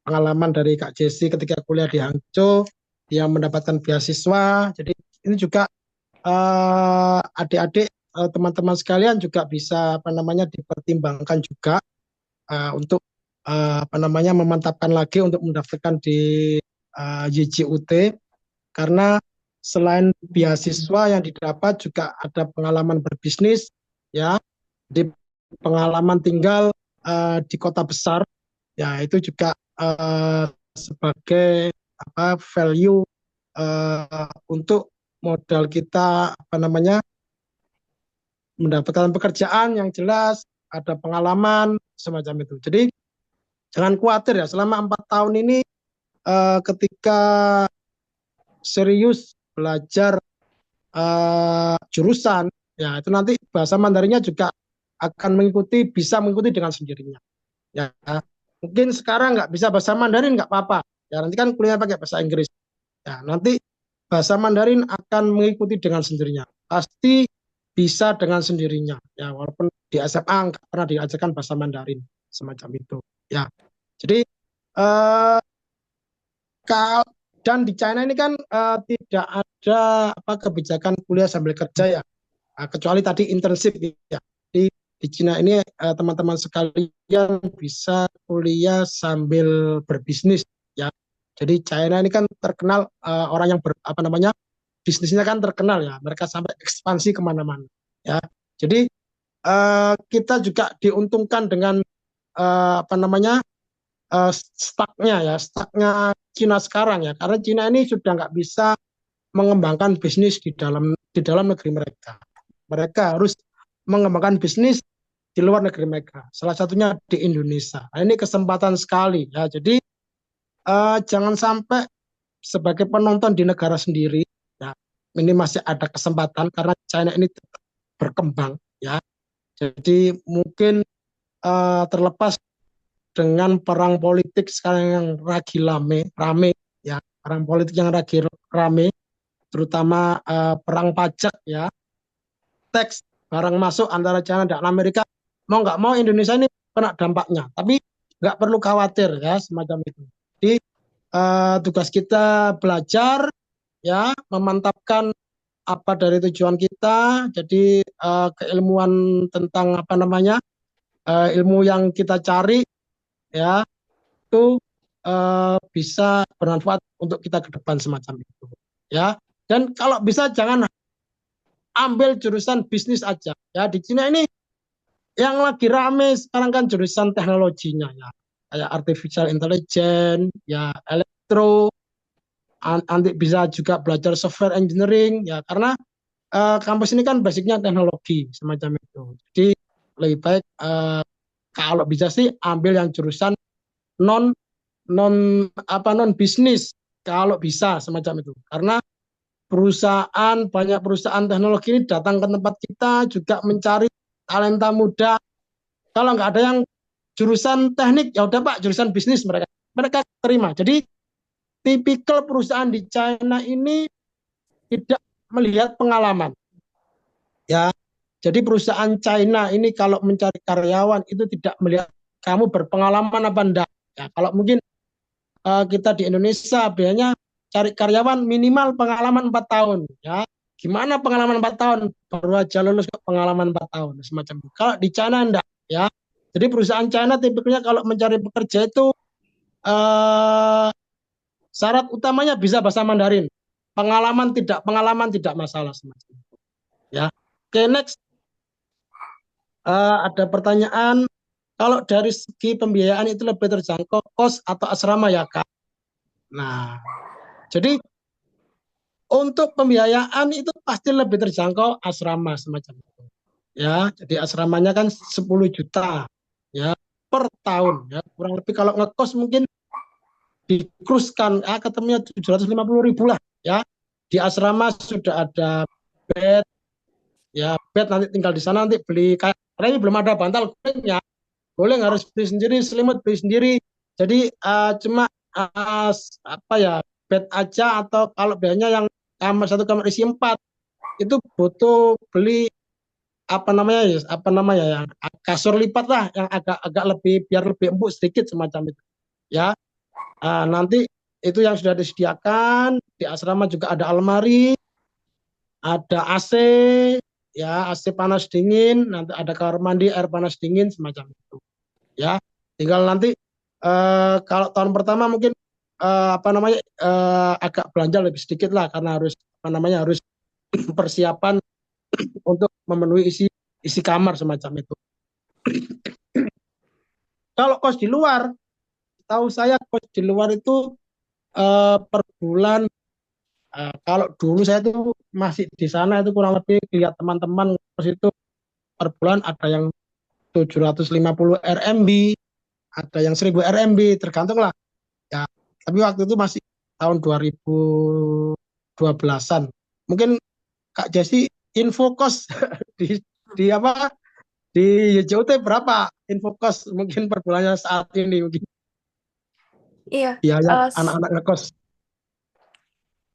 pengalaman dari Kak Jessi ketika kuliah di Hangzhou, dia mendapatkan beasiswa. Jadi ini juga adik-adik teman-teman sekalian juga bisa apa namanya dipertimbangkan juga untuk apa namanya memantapkan lagi untuk mendaftarkan di YJUT karena selain beasiswa yang didapat juga ada pengalaman berbisnis, ya, di pengalaman tinggal di kota besar, ya itu juga sebagai apa value untuk modal kita apa namanya mendapatkan pekerjaan yang jelas, ada pengalaman semacam itu. Jadi jangan khawatir ya, selama 4 tahun ini ketika serius belajar jurusan, ya itu nanti bahasa Mandarinnya juga akan mengikuti, bisa mengikuti dengan sendirinya. Ya, mungkin sekarang nggak bisa bahasa Mandarin nggak apa-apa. Ya nanti kan kuliah pakai bahasa Inggris. Ya nanti bahasa Mandarin akan mengikuti dengan sendirinya. Pasti bisa dengan sendirinya. Ya walaupun di SMA nggak pernah diajarkan bahasa Mandarin semacam itu. Ya, jadi eh, dan di China ini kan tidak ada apa kebijakan kuliah sambil kerja ya. Kecuali tadi internship ya. Di Cina ini teman-teman sekalian bisa kuliah sambil berbisnis ya. Jadi China ini kan terkenal orang yang apa namanya bisnisnya kan terkenal ya. Mereka sampai ekspansi kemana-mana ya. Jadi kita juga diuntungkan dengan apa namanya stucknya Cina sekarang ya. Karena Cina ini sudah nggak bisa mengembangkan bisnis di dalam negeri mereka. Mereka harus mengembangkan bisnis di luar negeri mereka. Salah satunya di Indonesia. Nah, ini kesempatan sekali ya. Jadi jangan sampai sebagai penonton di negara sendiri ya. Ini masih ada kesempatan karena China ini berkembang ya. Jadi mungkin terlepas dengan perang politik sekarang yang lagi rame ya, perang politik yang lagi rame, terutama perang pajak ya, teks barang masuk antara China dan Amerika, mau nggak mau Indonesia ini kena dampaknya. Tapi nggak perlu khawatir ya semacam itu. Jadi tugas kita belajar ya, memantapkan apa dari tujuan kita. Jadi keilmuan tentang apa namanya ilmu yang kita cari ya itu bisa bermanfaat untuk kita ke depan semacam itu ya. Dan kalau bisa jangan ambil jurusan bisnis aja ya. Di Cina ini yang lagi rame sekarang kan jurusan teknologinya ya, kayak artificial intelligence ya, elektro, nanti bisa juga belajar software engineering ya, karena kampus ini kan basicnya teknologi semacam itu. Jadi lebih baik kalau bisa sih ambil yang jurusan non non bisnis kalau bisa semacam itu, karena banyak perusahaan teknologi ini datang ke tempat kita juga mencari talenta muda. Kalau nggak ada yang jurusan teknik, ya udah Pak, jurusan bisnis mereka terima. Jadi tipikal perusahaan di China ini tidak melihat pengalaman. Ya, jadi perusahaan China ini kalau mencari karyawan itu tidak melihat kamu berpengalaman apa enggak. Ya, kalau mungkin kita di Indonesia biasanya cari karyawan minimal pengalaman 4 tahun. Ya, gimana pengalaman 4 tahun? Baru aja lulus pengalaman 4 tahun semacam itu. Kalau di China enggak, ya. Jadi perusahaan China tipikalnya kalau mencari pekerja itu eh, syarat utamanya bisa bahasa Mandarin. Pengalaman tidak masalah semacam itu. Ya. Oke, next. Ada pertanyaan, kalau dari segi pembiayaan itu lebih terjangkau kos atau asrama ya Kak? Nah, jadi untuk pembiayaan itu pasti lebih terjangkau asrama semacam itu. Ya, jadi asramanya kan 10 juta ya per tahun ya. Kurang lebih kalau ngekos mungkin dikruskan ketemunya 750.000 lah ya. Di asrama sudah ada bed ya, bed nanti tinggal di sana, nanti beli kayak ini belum ada bantal guling ya. Guling harus beli sendiri, selimut beli sendiri. Jadi cuma apa ya, bed aja, atau kalau biasanya yang satu kamar isi 4 itu butuh beli apa namanya yang kasur lipat lah, yang agak lebih biar lebih empuk sedikit semacam itu ya. Nanti itu yang sudah disediakan di asrama, juga ada almari, ada AC ya, AC panas dingin, nanti ada kamar mandi air panas dingin semacam itu ya. Tinggal nanti kalau tahun pertama mungkin apa namanya agak belanja lebih sedikit lah, karena harus apa namanya harus persiapan untuk memenuhi isi isi kamar semacam itu. Kalau kos di luar, tahu saya kos di luar itu per bulan, kalau dulu saya tuh masih di sana itu kurang lebih lihat teman-teman kos itu per bulan ada yang 750 RMB, ada yang 1000 RMB, tergantung lah ya. Tapi waktu itu masih tahun 2012-an. Mungkin Kak Jesse info kos di apa di JOT berapa info kos mungkin per bulannya saat ini mungkin Iya, biaya eh, s- anak-anak ngekos.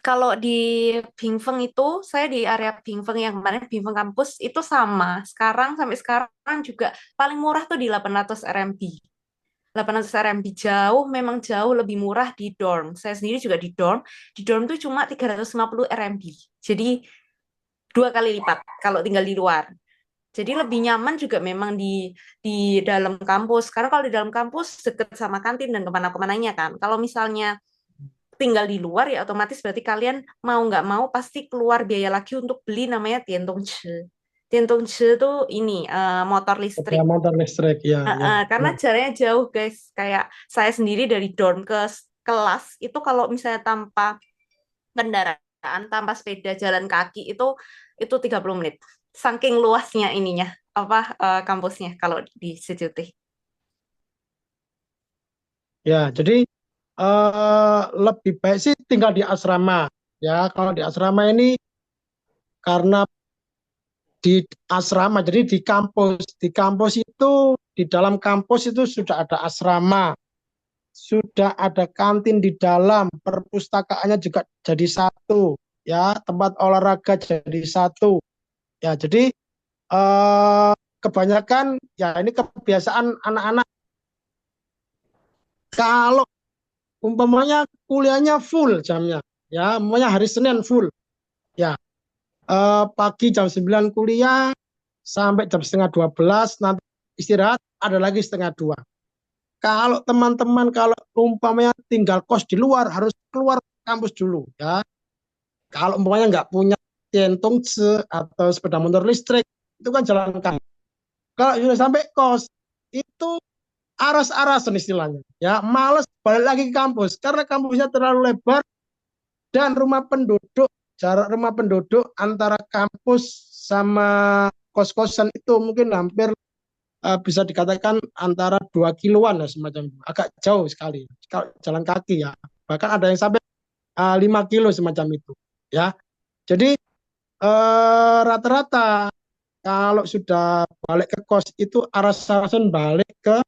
kalau di Bingfeng itu, saya di area Bingfeng yang kemarin Bingfeng kampus itu sama. Sekarang sampai sekarang juga paling murah tuh di 800 RMB. 800 RMB jauh, memang jauh lebih murah di dorm. Saya sendiri juga di dorm. Di dorm tuh cuma 350 RMB. Jadi 2 kali lipat kalau tinggal di luar. Jadi lebih nyaman juga memang di dalam kampus. Karena kalau di dalam kampus deket sama kantin dan kemana-kemananya kan. Kalau misalnya tinggal di luar ya otomatis berarti kalian mau nggak mau pasti keluar biaya lagi untuk beli namanya Tientongche. Tientongche itu ini motor listrik. Sepeda motor listrik ya ya Karena ya. jaraknya jauh guys. Kayak saya sendiri dari dorm ke kelas itu kalau misalnya tanpa kendaraan, tanpa sepeda jalan kaki itu 30 menit. Saking luasnya ininya apa kampusnya kalau di CJT. Ya, jadi lebih baik sih tinggal di asrama. Ya, kalau di asrama ini karena di asrama, jadi di kampus itu di dalam kampus itu sudah ada asrama, sudah ada kantin di dalam, perpustakaannya juga jadi satu, ya, tempat olahraga jadi satu. Ya, jadi kebanyakan ya ini kebiasaan anak-anak kalau umpamanya kuliahnya full jamnya, ya, umpamanya hari Senin full, ya, pagi jam 9 kuliah sampai jam setengah 12, nanti istirahat ada lagi setengah 2. Kalau teman-teman kalau umpamanya tinggal kos di luar harus keluar kampus dulu ya. Kalau umpamanya nggak punya centong atau sepeda motor listrik itu kan jalan kaki. Kalau sudah sampai kos itu aras-arasan istilahnya ya, males balik lagi ke kampus karena kampusnya terlalu lebar dan rumah penduduk, jarak rumah penduduk antara kampus sama kos-kosan itu mungkin hampir bisa dikatakan antara 2 kiloan ya semacam itu. Agak jauh sekali kalau jalan kaki ya, bahkan ada yang sampai 5 kilo semacam itu ya. Jadi rata-rata kalau sudah balik ke kos itu arasan balik ke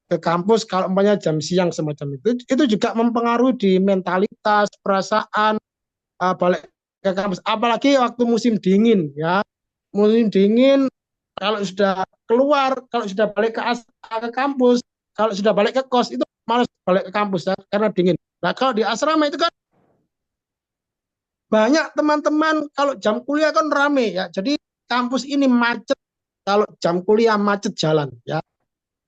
kampus kalau umpamanya jam siang semacam itu juga mempengaruhi di mentalitas perasaan balik ke kampus, apalagi waktu musim dingin ya. Musim dingin kalau sudah keluar, kalau sudah balik ke kampus, kalau sudah balik ke kos itu malas balik ke kampus ya, karena dingin. Nah kalau di asrama itu kan banyak teman-teman, kalau jam kuliah kan rame ya, jadi kampus ini macet kalau jam kuliah, macet jalan ya,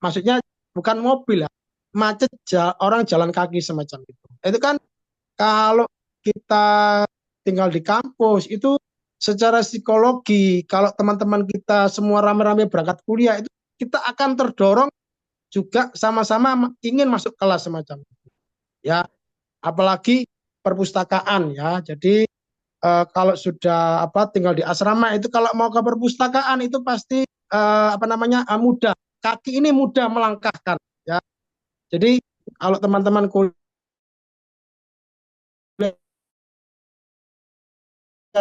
maksudnya bukan mobil ya, macet orang jalan kaki semacam itu kan. Kalau kita tinggal di kampus itu secara psikologi, kalau teman-teman kita semua rame-rame berangkat kuliah itu kita akan terdorong juga sama-sama ingin masuk kelas semacam itu ya, apalagi perpustakaan ya. Jadi kalau sudah tinggal di asrama itu kalau mau ke perpustakaan itu pasti mudah, kaki ini mudah melangkahkan ya. Jadi kalau teman-teman kuliah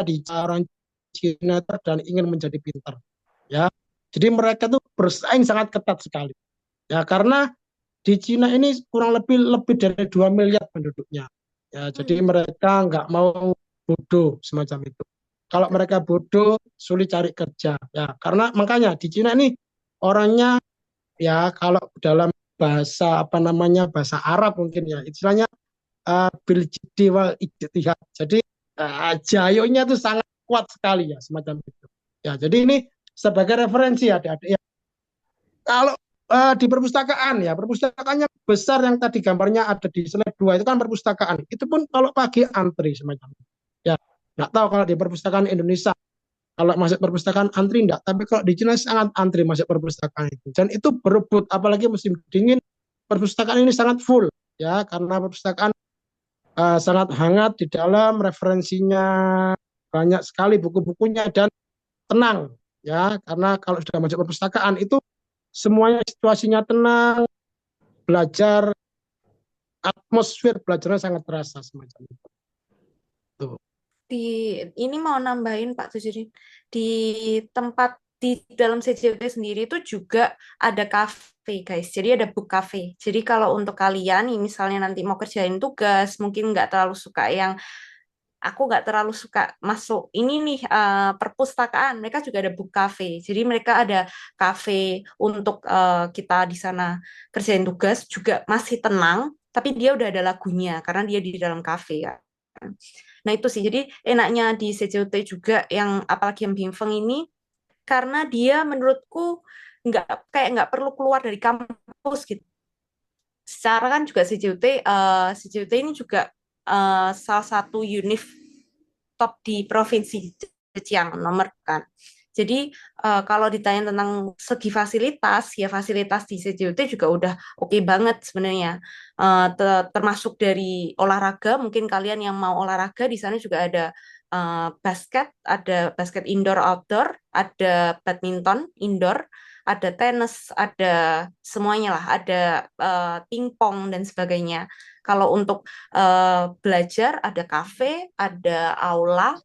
di orang Cina dan ingin menjadi pintar ya, jadi mereka tuh bersaing sangat ketat sekali ya, karena di Cina ini kurang lebih dari 2 miliar penduduknya ya, jadi mereka nggak mau bodoh semacam itu. Kalau mereka bodoh sulit cari kerja ya, karena makanya di Cina ini orangnya ya, kalau dalam bahasa bahasa Arab mungkin ya istilahnya bil jiddi wal ijtihad. Jadi jayonya itu sangat kuat sekali ya semacam itu. Ya, jadi ini sebagai referensi adik-adik ya. Kalau di perpustakaan ya, perpustakaannya besar yang tadi gambarnya ada di slide 2 itu kan perpustakaan. Itu pun kalau pagi antri semacam itu. Ya. Nggak tahu kalau di perpustakaan Indonesia, kalau masuk perpustakaan antri enggak, tapi kalau di Cina sangat antri masuk perpustakaan itu. Dan itu berebut, apalagi musim dingin, perpustakaan ini sangat full ya, karena perpustakaan sangat hangat di dalam, referensinya banyak sekali buku-bukunya dan tenang ya, karena kalau sudah masuk perpustakaan itu semuanya situasinya tenang, belajar, atmosfer belajarnya sangat terasa semacam itu. Tuh. Di ini mau nambahin Pak Tujudin, di tempat di dalam CJW sendiri itu juga ada cafe guys, jadi ada book cafe. Jadi kalau untuk kalian yang misalnya nanti mau kerjain tugas, mungkin nggak terlalu suka yang aku nggak terlalu suka masuk ini nih perpustakaan, mereka juga ada book cafe. Jadi mereka ada cafe untuk kita di sana kerjain tugas juga masih tenang, tapi dia udah ada lagunya karena dia di dalam cafe ya. Nah itu sih, jadi enaknya di CJUT juga yang apalagi yang Bimfeng ini, karena dia menurutku nggak kayak nggak perlu keluar dari kampus gitu. Secara kan juga CJUT ini juga salah satu univ top di provinsi Zhejiang nomor kan. Jadi kalau ditanya tentang segi fasilitas, ya fasilitas di CJUT juga udah oke banget sebenarnya. Termasuk dari olahraga, mungkin kalian yang mau olahraga di sana juga ada ada basket indoor outdoor, ada badminton indoor, ada tenis, ada semuanya lah, ada pingpong dan sebagainya. Kalau untuk belajar ada kafe, ada aula,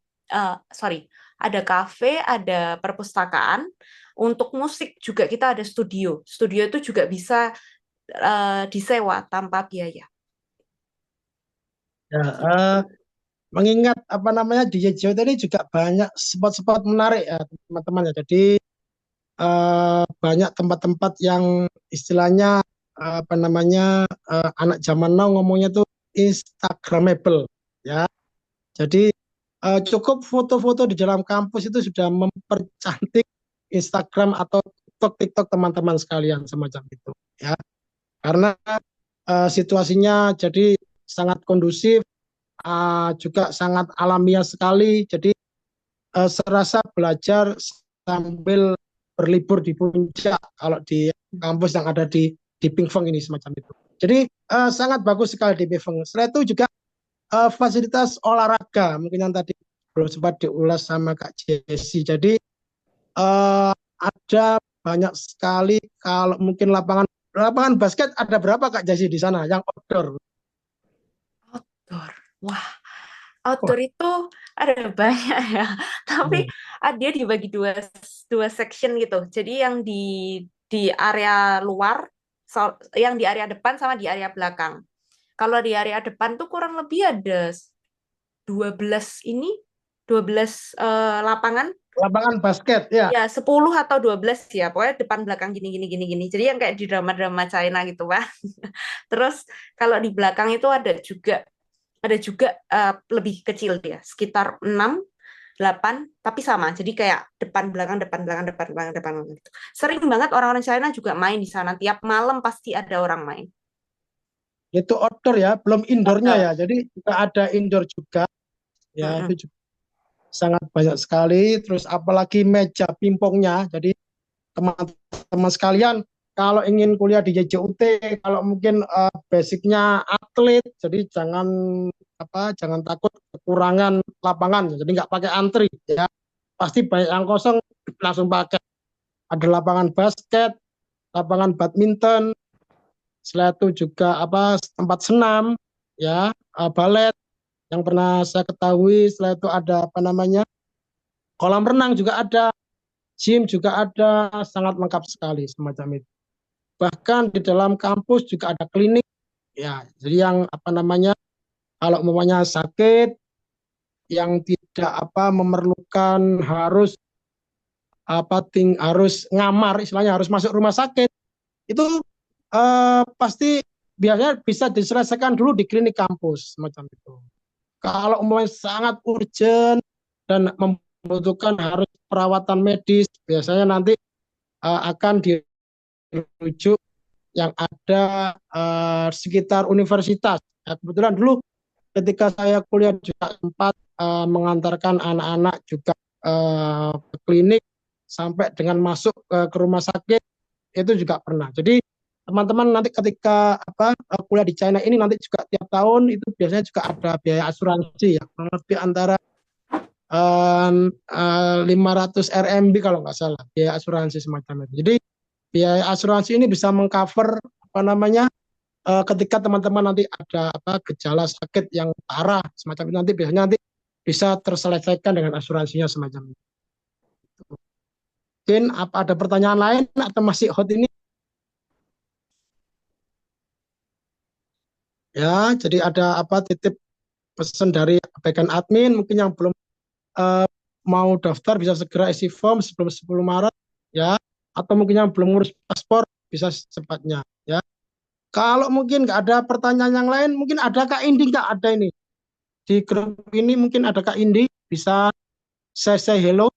sorry, ada kafe, ada perpustakaan. Untuk musik juga kita ada studio. Studio itu juga bisa disewa tanpa biaya. Ya, mengingat apa namanya di Jeju ini juga banyak spot-spot menarik ya teman-teman ya. Jadi banyak tempat-tempat yang istilahnya apa namanya anak zaman now ngomongnya tuh Instagramable ya. Jadi cukup foto-foto di dalam kampus itu sudah mempercantik Instagram atau TikTok teman-teman sekalian semacam itu ya. Karena situasinya jadi sangat kondusif, juga sangat alamiah sekali. Jadi serasa belajar sambil berlibur di puncak kalau di kampus yang ada di Pingfeng ini semacam itu. Jadi sangat bagus sekali di Pingfeng. Selain itu juga fasilitas olahraga mungkin yang tadi belum sempat diulas sama Kak Jessi. Jadi ada banyak sekali kalau mungkin lapangan lapangan basket ada berapa Kak Jessi di sana yang outdoor? Outdoor. Wah, Wah, outdoor itu ada banyak ya. Tapi hmm. dia dibagi dua dua section gitu. Jadi yang di area luar, yang di area depan sama di area belakang. Kalau di area depan tuh kurang lebih ada 12 ini, 12 lapangan, Lapangan basket ya. ya 10 atau 12 ya. Pokoknya depan belakang gini gini gini gini. Jadi yang kayak di drama-drama China gitu, Pak. Terus kalau di belakang itu ada juga lebih kecil dia, sekitar 6 8 tapi sama. Jadi kayak depan belakang depan belakang depan belakang depan belakang gitu. Sering banget orang-orang China juga main di sana. Tiap malam pasti ada orang main. Itu outdoor ya, belum indoornya Outdoor. ya. Jadi juga ada indoor juga. Ya, Mm-mm. itu juga sangat banyak sekali. Terus apalagi meja pingpongnya. Jadi teman-teman sekalian, kalau ingin kuliah di JJUT, kalau mungkin basicnya atlet, jadi jangan takut kekurangan lapangan. Jadi nggak pakai antri ya. Pasti banyak yang kosong langsung pakai. Ada lapangan basket, lapangan badminton, setelah itu juga tempat senam, ya, balet yang pernah saya ketahui. Setelah itu ada apa namanya kolam renang juga ada, gym juga ada, sangat lengkap sekali semacam itu. Bahkan di dalam kampus juga ada klinik, ya. Jadi yang apa namanya kalau umpamanya sakit yang tidak memerlukan harus ngamar, istilahnya harus masuk rumah sakit, itu pasti biasanya bisa diselesaikan dulu di klinik kampus semacam itu. Kalau umpamanya sangat urgent dan membutuhkan harus perawatan medis, biasanya nanti akan dirujuk yang ada sekitar universitas. Ya, kebetulan dulu ketika saya kuliah juga sempat mengantarkan anak-anak juga ke klinik sampai dengan masuk ke rumah sakit itu juga pernah. Jadi teman-teman nanti ketika kuliah di China ini nanti juga tiap tahun itu biasanya juga ada biaya asuransi ya, kurang lebih antara 500 RMB kalau nggak salah biaya asuransi semacam itu. Jadi biaya asuransi ini bisa mengcover ketika teman-teman nanti ada gejala sakit yang parah semacam itu nanti biasanya nanti bisa terselesaikan dengan asuransinya semacam itu. Mungkin apa ada pertanyaan lain atau masih hot ini? Ya, jadi ada titip pesan dari bagian admin mungkin yang belum eh, mau daftar bisa segera isi form sebelum 10 Maret ya, atau mungkin yang belum ngurus paspor bisa secepatnya ya. Kalau mungkin nggak ada pertanyaan yang lain, mungkin ada Kak Indi nggak ada ini di grup ini mungkin ada Kak Indi bisa say hello.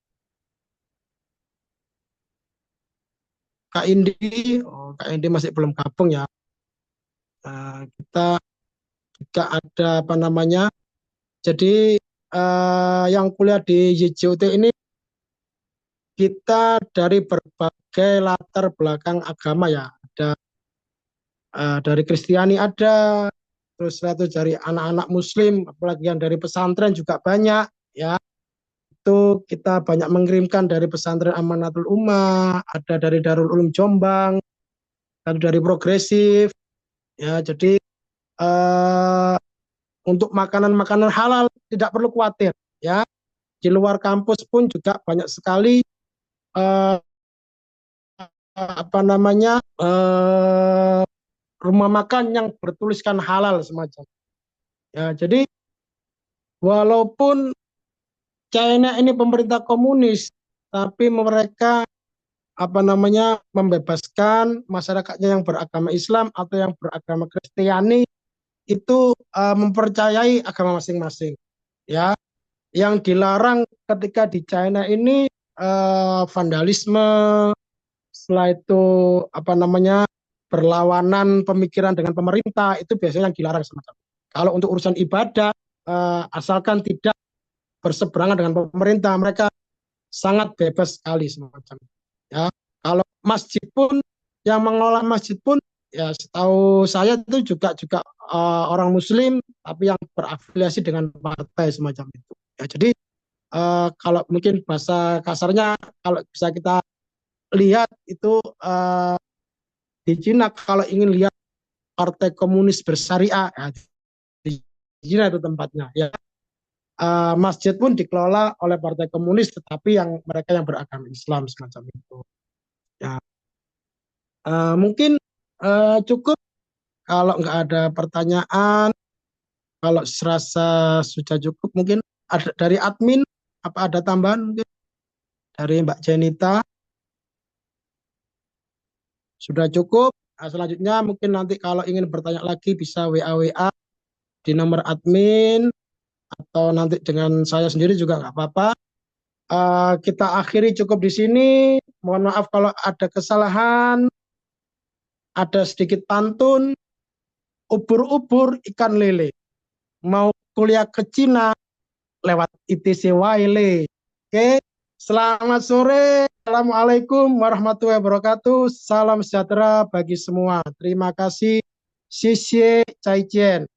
Kak Indi, oh Kak Indi masih belum gabung ya. Kita juga ada jadi yang kuliah di YJUT ini kita dari berbagai latar belakang agama ya. Ada dari Kristiani ada, terus itu dari anak-anak Muslim, apalagi yang dari pesantren juga banyak ya. Itu kita banyak mengirimkan dari pesantren Amanatul Ummah, ada dari Darul Ulum Jombang, ada dari Progresif ya. Jadi eh, untuk makanan-makanan halal tidak perlu khawatir ya. Di luar kampus pun juga banyak sekali eh, apa namanya rumah makan yang bertuliskan halal semacam. Ya, jadi walaupun China ini pemerintah komunis, tapi mereka membebaskan masyarakatnya yang beragama Islam atau yang beragama Kristiani itu mempercayai agama masing-masing. Ya, yang dilarang ketika di China ini vandalisme, setelah itu berlawanan pemikiran dengan pemerintah itu biasanya yang dilarang semacam. Kalau untuk urusan ibadah asalkan tidak berseberangan dengan pemerintah mereka sangat bebas sekali semacam. Ya, kalau masjid pun yang mengelola masjid pun ya setahu saya itu juga orang Muslim tapi yang berafiliasi dengan partai semacam itu. Ya, jadi kalau mungkin bahasa kasarnya kalau bisa kita lihat itu di Cina kalau ingin lihat partai komunis bersyariah ya, di Cina itu tempatnya ya. Masjid pun dikelola oleh partai komunis tetapi yang mereka yang beragama Islam semacam itu ya. Mungkin cukup kalau nggak ada pertanyaan, kalau serasa sudah cukup mungkin ada dari admin apa ada tambahan mungkin dari Mbak Jenita sudah cukup. Selanjutnya mungkin nanti kalau ingin bertanya lagi bisa WA di nomor admin atau nanti dengan saya sendiri juga nggak apa-apa. Kita akhiri cukup di sini. Mohon maaf kalau ada kesalahan, ada sedikit pantun, ubur-ubur ikan lele. Mau kuliah ke Cina lewat ITC Waile. Oke, selamat sore. Assalamualaikum warahmatullahi wabarakatuh. Salam sejahtera bagi semua. Terima kasih. Xie xie, zaijian.